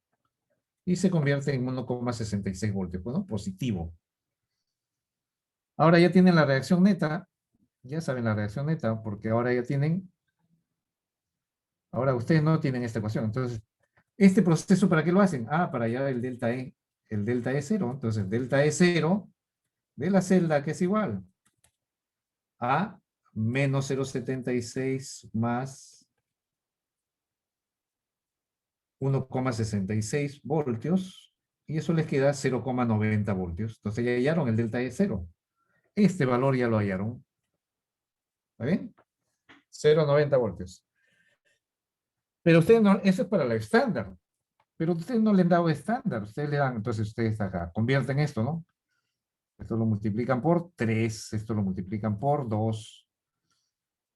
[SPEAKER 1] y se convierte en 1,66 voltios, ¿no? Positivo. Ahora ya tienen la reacción neta, ya saben la reacción neta, porque ahora ya tienen, ahora ustedes no tienen esta ecuación. Entonces, ¿este proceso para qué lo hacen? Ah, para hallar el delta E0. Entonces, delta E0 de la celda, que es igual a menos 0,76 más 1,66 voltios, y eso les queda 0,90 voltios. Entonces ya hallaron el delta E0. Este valor ya lo hallaron. ¿Está bien? 0,90 voltios. Pero ustedes no, eso es para la estándar. Pero ustedes no le han dado estándar. Ustedes le dan, entonces ustedes acá convierten esto, ¿no? Esto lo multiplican por 3, esto lo multiplican por 2.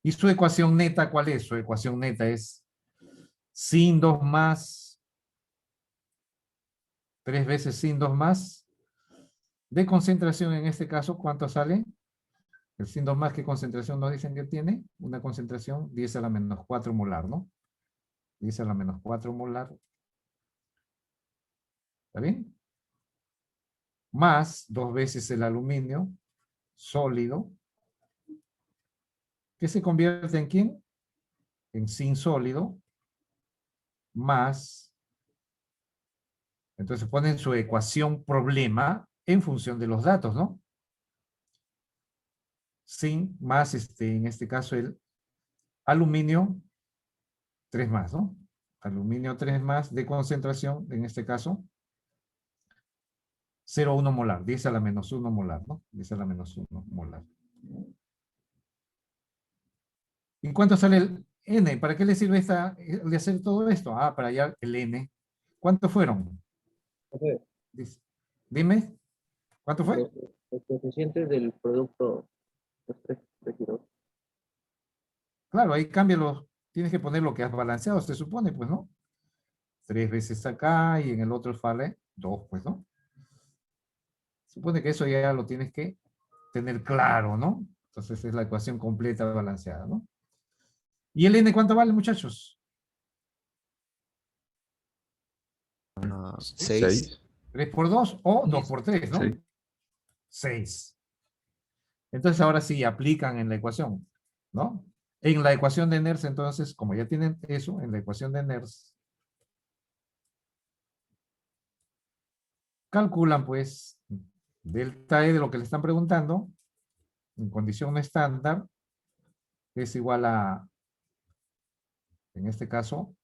[SPEAKER 1] ¿Y su ecuación neta cuál es? Su ecuación neta es sin 2 más, 3 veces sin 2 más, de concentración en este caso, ¿cuánto sale? El sin 2 más, ¿qué concentración nos dicen que tiene? Una concentración 10 a la menos 4 molar, ¿no? 10 a la menos 4 molar. ¿Está bien? Más 2 veces el aluminio sólido, que se convierte en ¿quién? En zinc sólido, más, entonces ponen su ecuación problema en función de los datos, ¿no? Zinc más, en este caso, el aluminio 3 más, ¿no? Aluminio 3 más de concentración, en este caso, 0,1 molar, 10 a la menos 1 molar, ¿no? 10 a la menos 1 molar. ¿Y cuánto sale el N? ¿Para qué le sirve de hacer todo esto? Ah, para hallar el N. ¿Cuántos fueron? Dime, ¿cuánto fue?
[SPEAKER 6] Los coeficientes del producto, los tres retirados.
[SPEAKER 1] Claro, ahí cámbialo. Tienes que poner lo que has balanceado, se supone, pues, ¿no? 3 veces acá y en el otro vale 2, pues, ¿no? Supone que eso ya lo tienes que tener claro, ¿no? Entonces es la ecuación completa balanceada, ¿no? ¿Y el N cuánto vale, muchachos?
[SPEAKER 4] 6.
[SPEAKER 1] 3 por 2 o 2 por 3, ¿no? 6. Entonces ahora sí aplican en la ecuación, ¿no? En la ecuación de Nernst, entonces, como ya tienen eso, en la ecuación de Nernst, calculan pues delta E de lo que le están preguntando, en condición no estándar es igual a, en este caso,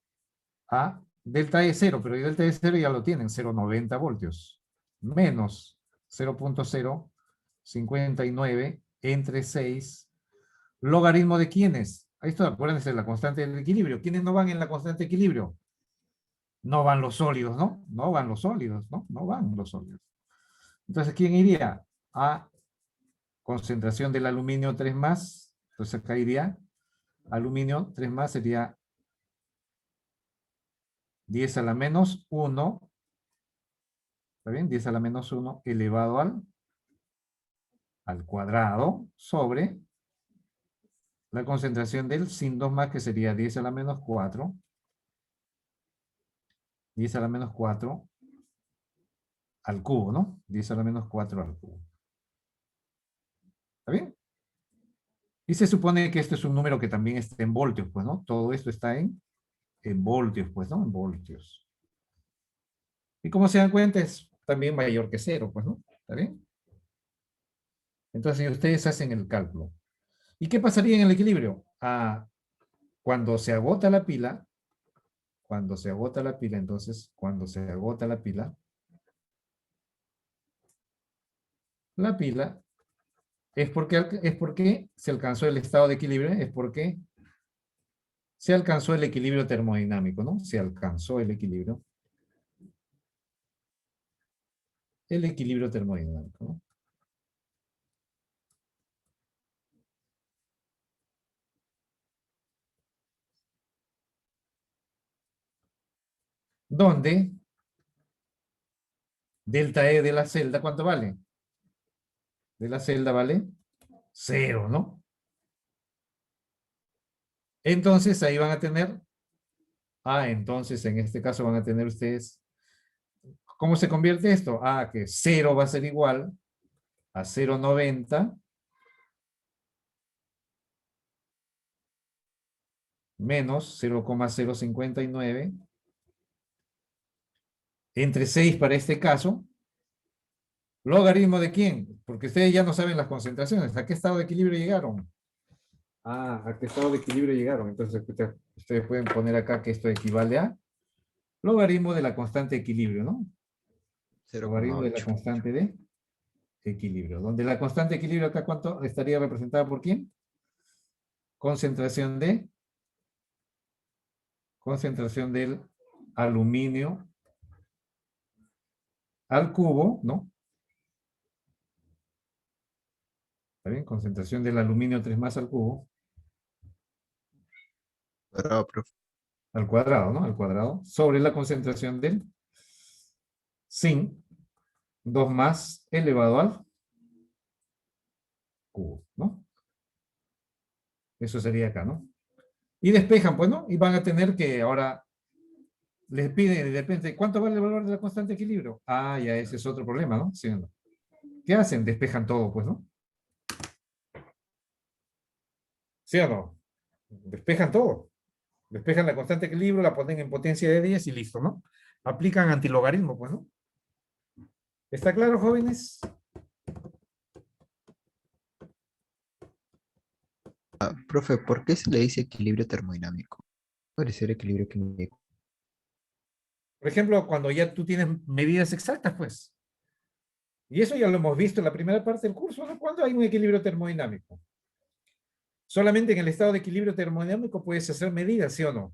[SPEAKER 1] a delta E 0, pero el delta E 0 ya lo tienen, 0,90 voltios, menos 0,059 entre 6, logaritmo de quiénes. Ahí está, acuérdense, la constante del equilibrio. ¿Quiénes no van en la constante de equilibrio? No van los sólidos, ¿no? No van los sólidos, ¿no? No van los sólidos. Entonces, ¿quién iría? A concentración del aluminio 3 más. Entonces acá iría aluminio 3 más sería 10 a la menos 1. ¿Está bien? 10 a la menos 1 elevado al cuadrado sobre la concentración del sin 2 más, que sería 10 a la menos 4. 10 a la menos 4 al cubo, ¿no? 10 a la menos 4 al cubo. ¿Está bien? Y se supone que esto es un número que también está en voltios, pues, ¿no? Todo esto está en voltios, pues, ¿no? En voltios. Y como se dan cuenta, es también mayor que 0, pues, ¿no? ¿Está bien? Entonces ustedes hacen el cálculo. ¿Y qué pasaría en el equilibrio? Cuando se agota la pila, entonces, cuando se agota la pila es porque se alcanzó el estado de equilibrio, es porque se alcanzó el equilibrio termodinámico, ¿no? Se alcanzó el equilibrio termodinámico, ¿no? Donde delta E de la celda, ¿cuánto vale? De la celda vale 0, ¿no? Entonces ahí van a tener, entonces en este caso van a tener ustedes, ¿cómo se convierte esto? Que 0 va a ser igual a 0,90 menos 0,059 entre 6 para este caso. ¿Logaritmo de quién? Porque ustedes ya no saben las concentraciones. ¿A qué estado de equilibrio llegaron? ¿A qué estado de equilibrio llegaron? Entonces ustedes pueden poner acá que esto equivale a logaritmo de la constante de equilibrio, ¿no? Logaritmo de la
[SPEAKER 4] 0,8.
[SPEAKER 1] constante de equilibrio. Donde la constante de equilibrio acá, ¿cuánto estaría representada por quién? Concentración del aluminio al cubo, ¿no? ¿Está bien? Concentración del aluminio 3 más al cubo.
[SPEAKER 4] Cuadrado, profe.
[SPEAKER 1] Al cuadrado, ¿no? Al cuadrado. Sobre la concentración del zinc 2 más elevado al cubo, ¿no? Eso sería acá, ¿no? Y despejan, pues, ¿no? Y van a tener que ahora les piden de repente, ¿cuánto vale el valor de la constante de equilibrio? Ya ese es otro problema, ¿no? ¿Sí o no? ¿Qué hacen? Despejan todo, pues, ¿no? ¿Sí o no? Despejan todo. Despejan la constante de equilibrio, la ponen en potencia de 10 y listo, ¿no? Aplican antilogaritmo, pues, ¿no? ¿Está claro, jóvenes?
[SPEAKER 4] Profe, ¿por qué se le dice equilibrio termodinámico? Puede ser equilibrio químico.
[SPEAKER 1] Por ejemplo, cuando ya tú tienes medidas exactas, pues. Y eso ya lo hemos visto en la primera parte del curso, ¿no? ¿Cuándo hay un equilibrio termodinámico? Solamente en el estado de equilibrio termodinámico puedes hacer medidas, ¿sí o no?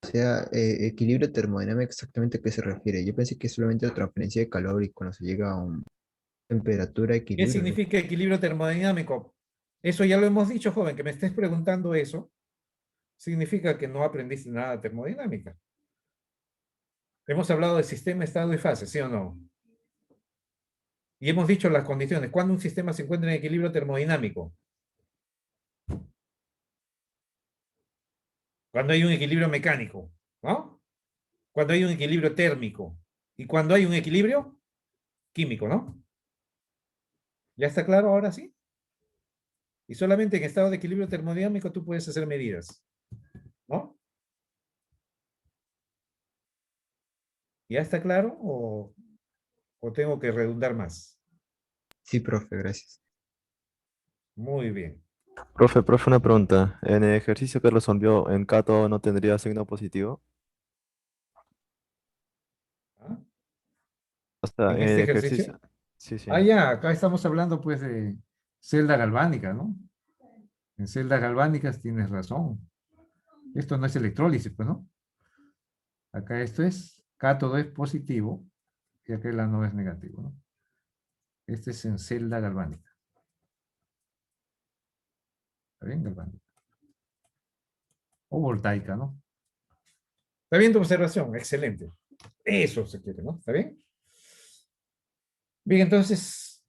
[SPEAKER 4] O sea, equilibrio termodinámico, ¿exactamente a qué se refiere? Yo pensé que es solamente la transferencia de calor y cuando se llega a una temperatura de
[SPEAKER 1] ¿Qué
[SPEAKER 4] equilibrio, ¿no?
[SPEAKER 1] significa equilibrio termodinámico? Eso ya lo hemos dicho, joven, que me estés preguntando eso, significa que no aprendiste nada de termodinámica. Hemos hablado de sistema, estado y fase, ¿sí o no? Y hemos dicho las condiciones. ¿Cuándo un sistema se encuentra en equilibrio termodinámico? Cuando hay un equilibrio mecánico, ¿no? Cuando hay un equilibrio térmico y cuando hay un equilibrio químico, ¿no? ¿Ya está claro ahora sí? Y solamente en estado de equilibrio termodinámico tú puedes hacer medidas, ¿no? ¿Ya está claro o tengo que redundar más?
[SPEAKER 4] Sí, profe, gracias.
[SPEAKER 1] Muy bien.
[SPEAKER 3] Profe, una pregunta. En el ejercicio que resolvió en cátodo no tendría signo positivo.
[SPEAKER 1] ¿Ah?
[SPEAKER 3] O sea,
[SPEAKER 1] En
[SPEAKER 3] en
[SPEAKER 1] este
[SPEAKER 3] el
[SPEAKER 1] ejercicio.
[SPEAKER 3] ejercicio. Sí, sí.
[SPEAKER 1] Ah, ya, acá estamos hablando pues de celda galvánica, ¿no? En celdas galvánicas tienes razón. Esto no es electrólisis, pues, ¿no? Acá esto es, cátodo es positivo y acá el ánodo es negativo, ¿no? Este es en celda galvánica. ¿Está bien? Galvánica. O voltaica, ¿no? ¿Está bien tu observación? Excelente. Eso se quiere, ¿no? ¿Está bien? Bien, entonces,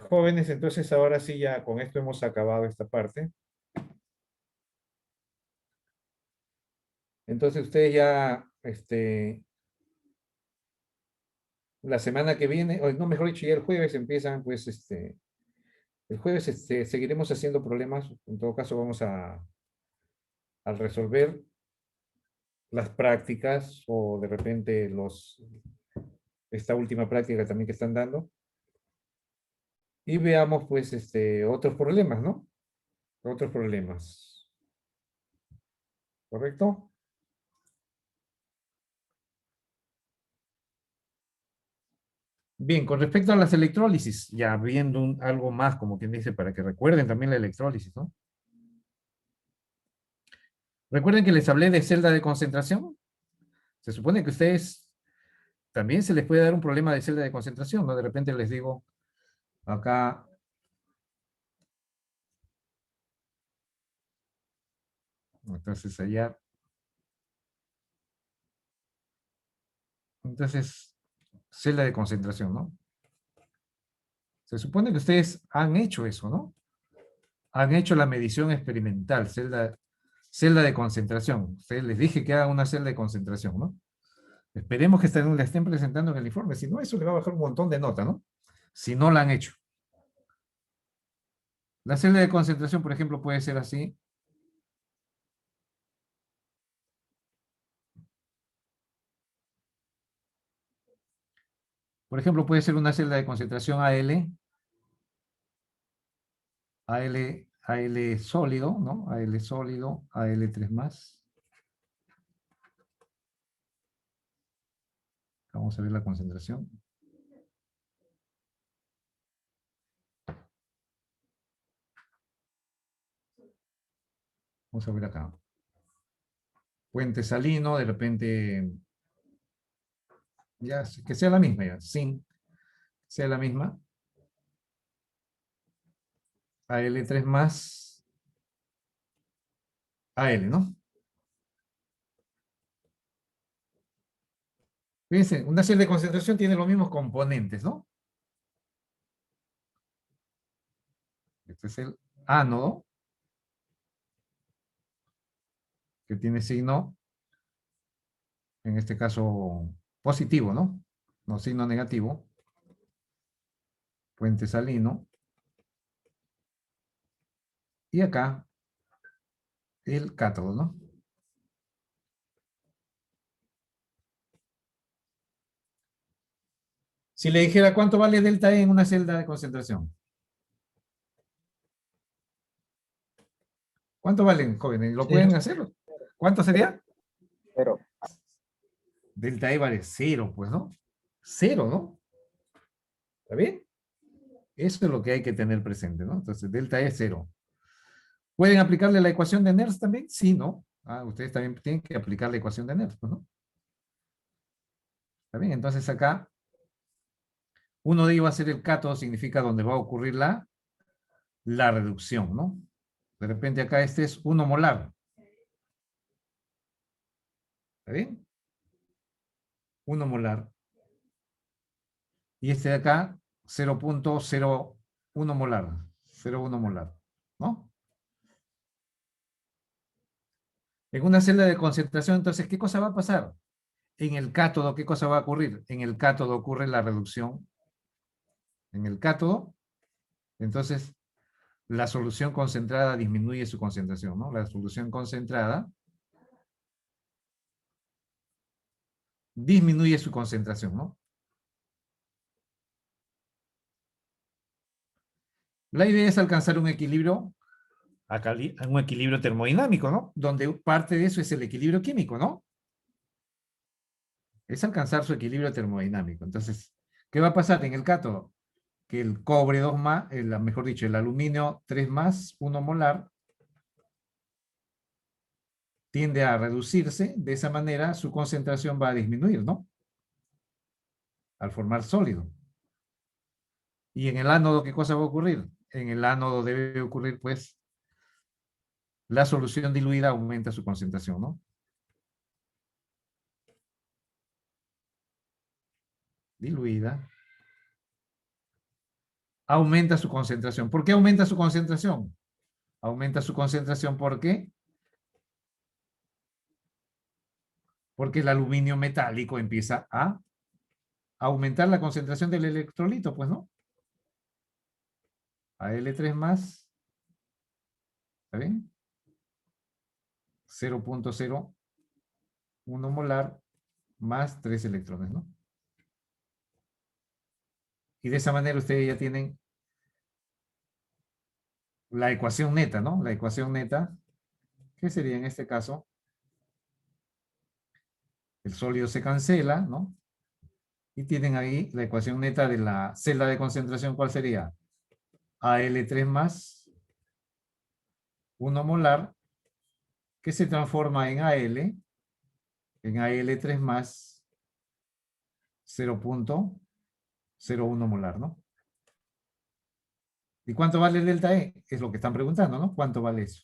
[SPEAKER 1] jóvenes, entonces ahora sí ya con esto hemos acabado esta parte. Entonces ustedes ya, la semana que viene, o no, mejor dicho, ya el jueves empiezan, pues, el jueves seguiremos haciendo problemas. En todo caso, vamos al resolver las prácticas o de repente esta última práctica también que están dando. Y veamos, pues, otros problemas, ¿no? Otros problemas. ¿Correcto? Bien, con respecto a las electrólisis, ya viendo algo más, como quien dice, para que recuerden también la electrólisis, ¿no? Recuerden que les hablé de celda de concentración. Se supone que ustedes también se les puede dar un problema de celda de concentración, ¿no? De repente les digo, acá, entonces allá. Entonces, celda de concentración, ¿no? Se supone que ustedes han hecho eso, ¿no? Han hecho la medición experimental, celda de concentración. Ustedes les dije que hagan una celda de concentración, ¿no? Esperemos que la estén presentando en el informe, si no, eso le va a bajar un montón de nota, ¿no? Si no la han hecho. La celda de concentración, por ejemplo, puede ser así. Por ejemplo, puede ser una celda de concentración AL sólido, ¿no? AL sólido, AL3 más. Vamos a ver la concentración. Vamos a ver acá. Puente salino, de repente, ya, que sea la misma, ya, sin, sea la misma. AL3 más AL, ¿no? Fíjense, una celda de concentración tiene los mismos componentes, ¿no? Este es el ánodo, que tiene signo, en este caso, positivo, ¿no? No signo negativo. Puente salino. Y acá, el cátodo, ¿no? Si le dijera cuánto vale delta E en una celda de concentración. ¿Cuánto valen, jóvenes? ¿Lo pueden hacer? ¿Cuánto sería?
[SPEAKER 6] Pero,
[SPEAKER 1] Delta E vale 0, pues, ¿no? 0, ¿no? ¿Está bien? Eso es lo que hay que tener presente, ¿no? Entonces, delta E es 0. ¿Pueden aplicarle la ecuación de Nernst también? Sí, ¿no? Ah, ustedes también tienen que aplicar la ecuación de Nernst, pues, ¿no? ¿Está bien? Entonces acá, uno de ellos va a ser el cátodo, significa donde va a ocurrir la reducción, ¿no? De repente acá este es 1 molar. ¿Está bien? 1 molar. Y este de acá, 0.01 molar. 0.1 molar, ¿no? En una celda de concentración, entonces, ¿qué cosa va a pasar? En el cátodo, ¿qué cosa va a ocurrir? En el cátodo ocurre la reducción. En el cátodo, entonces, la solución concentrada disminuye su concentración, ¿no? La solución concentrada disminuye su concentración, ¿no? La idea es alcanzar un equilibrio, un equilibrio termodinámico, ¿no? Donde parte de eso es el equilibrio químico, ¿no? Es alcanzar su equilibrio termodinámico. Entonces, ¿qué va a pasar en el cátodo? Que el cobre 2 más, mejor dicho, el aluminio 3 más 1 molar, tiende a reducirse, de esa manera su concentración va a disminuir, ¿no? Al formar sólido. Y en el ánodo, ¿qué cosa va a ocurrir? En el ánodo debe ocurrir, pues, la solución diluida aumenta su concentración, ¿no? Diluida. Aumenta su concentración. ¿Por qué aumenta su concentración? Aumenta su concentración, ¿por qué? Porque el aluminio metálico empieza a aumentar la concentración del electrolito, pues, ¿no? Al3 más, ¿está bien? 0.01 molar más 3 electrones, ¿no? Y de esa manera ustedes ya tienen la ecuación neta, ¿no? La ecuación neta, ¿qué sería en este caso? El sólido se cancela, ¿no? Y tienen ahí la ecuación neta de la celda de concentración, ¿cuál sería? Al3 más 1 molar, que se transforma en Al3 más 0.01 molar, ¿no? ¿Y cuánto vale el delta E? Es lo que están preguntando, ¿no? ¿Cuánto vale eso?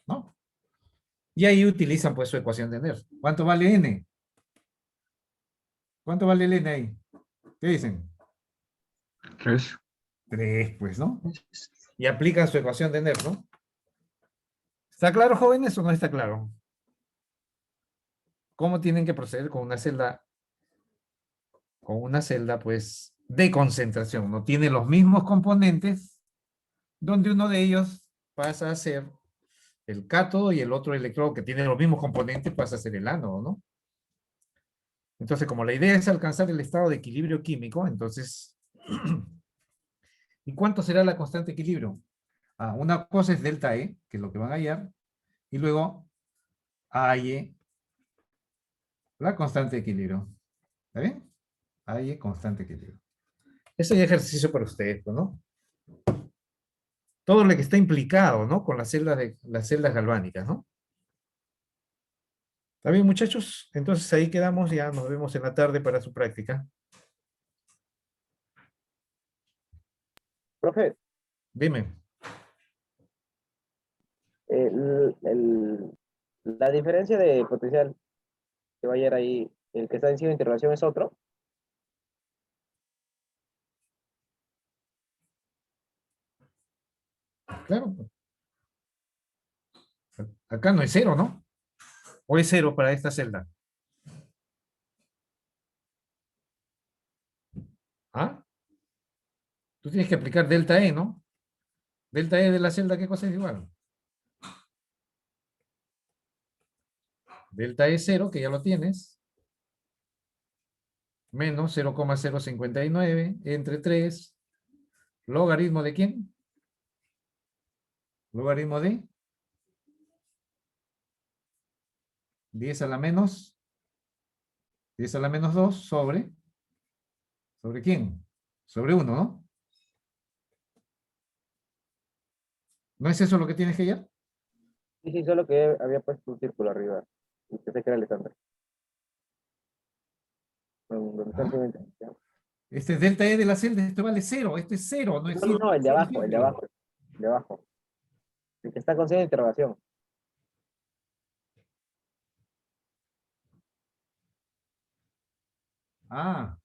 [SPEAKER 1] ¿No? Y ahí utilizan pues su ecuación de Nernst. ¿Cuánto vale N? ¿Cuánto vale el N ahí? ¿Qué dicen?
[SPEAKER 2] 3.
[SPEAKER 1] 3, pues, ¿no? Y aplican su ecuación de Nernst, ¿no? ¿Está claro, jóvenes, o no está claro? ¿Cómo tienen que proceder con una celda, pues, de concentración? No tiene los mismos componentes, donde uno de ellos pasa a ser el cátodo y el otro electrodo que tiene los mismos componentes pasa a ser el ánodo, ¿no? Entonces, como la idea es alcanzar el estado de equilibrio químico, entonces, ¿y cuánto será la constante de equilibrio? Una cosa es delta E, que es lo que van a hallar, y luego AE, la constante de equilibrio. ¿Está bien? AE, constante de equilibrio. Ese es ejercicio para ustedes, ¿no? Todo lo que está implicado, ¿no? Con las celdas galvánicas, ¿no? ¿Está bien, muchachos? Entonces ahí quedamos, ya nos vemos en la tarde para su práctica.
[SPEAKER 6] Profe,
[SPEAKER 1] Dime.
[SPEAKER 6] la diferencia de potencial que va a hallar ahí, el que está en signo de interrogación es otro.
[SPEAKER 1] Claro. Acá no es cero, ¿no? ¿O es cero para esta celda? ¿Ah? Tú tienes que aplicar delta E, ¿no? Delta E de la celda, ¿qué cosa es igual? Delta E 0, que ya lo tienes, menos 0,059 entre 3, logaritmo de ¿quién? Logaritmo de 10 a la menos 2 sobre ¿quién? Sobre 1, ¿no? ¿No es eso lo que tienes que hallar?
[SPEAKER 6] Sí, sí, solo que había puesto un círculo arriba. Y pensé que era el estándar. Donde está el signo de interrogación.
[SPEAKER 1] Este es delta E de la celda, este vale 0, este es 0, no
[SPEAKER 6] No,
[SPEAKER 1] existe.
[SPEAKER 6] no, el de abajo, el de abajo. El de abajo. El que está con signo de interrogación.
[SPEAKER 1] Ah,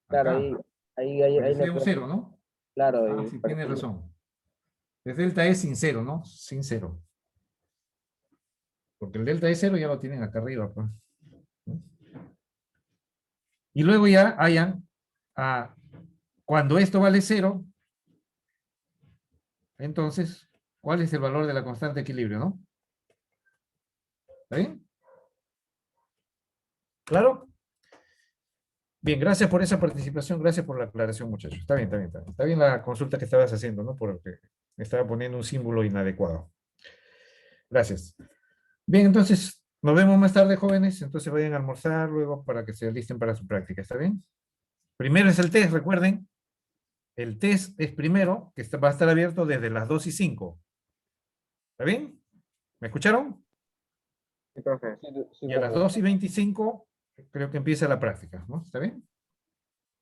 [SPEAKER 6] Claro,
[SPEAKER 1] acá.
[SPEAKER 6] ahí
[SPEAKER 1] Parecía
[SPEAKER 6] le
[SPEAKER 1] un
[SPEAKER 6] puse.
[SPEAKER 1] 0, ¿no?
[SPEAKER 6] Claro,
[SPEAKER 1] Ah,
[SPEAKER 6] y
[SPEAKER 1] sí, tienes
[SPEAKER 6] parece.
[SPEAKER 1] razón. Es delta E sin 0, ¿no? Sin 0. Porque el delta E 0 ya lo tienen acá arriba, pues. Y luego ya hayan, cuando esto vale 0, entonces, ¿cuál es el valor de la constante de equilibrio, no? ¿Está bien? ¿Claro? Bien, gracias por esa participación, gracias por la aclaración, muchachos. Está bien, está bien, está bien. Está bien la consulta que estabas haciendo, ¿no? Porque estaba poniendo un símbolo inadecuado. Gracias. Bien, entonces, nos vemos más tarde, jóvenes. Entonces vayan a almorzar luego para que se alisten para su práctica, ¿está bien? Primero es el test, recuerden. El test es primero, que va a estar abierto desde las 2:05. ¿Está bien? ¿Me escucharon?
[SPEAKER 6] Sí, profe.
[SPEAKER 1] Y a las 2:25 creo que empieza la práctica, ¿no? ¿Está bien?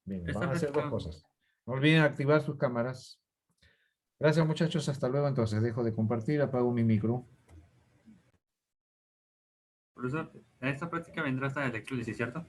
[SPEAKER 1] Bien,
[SPEAKER 2] Esta
[SPEAKER 1] van a hacer dos
[SPEAKER 2] práctica-
[SPEAKER 1] cosas. No olviden activar sus cámaras. Gracias, muchachos. Hasta luego. Entonces, dejo de compartir, apago mi micro.
[SPEAKER 2] Profesor, esta práctica vendrá hasta la electrólisis, ¿cierto?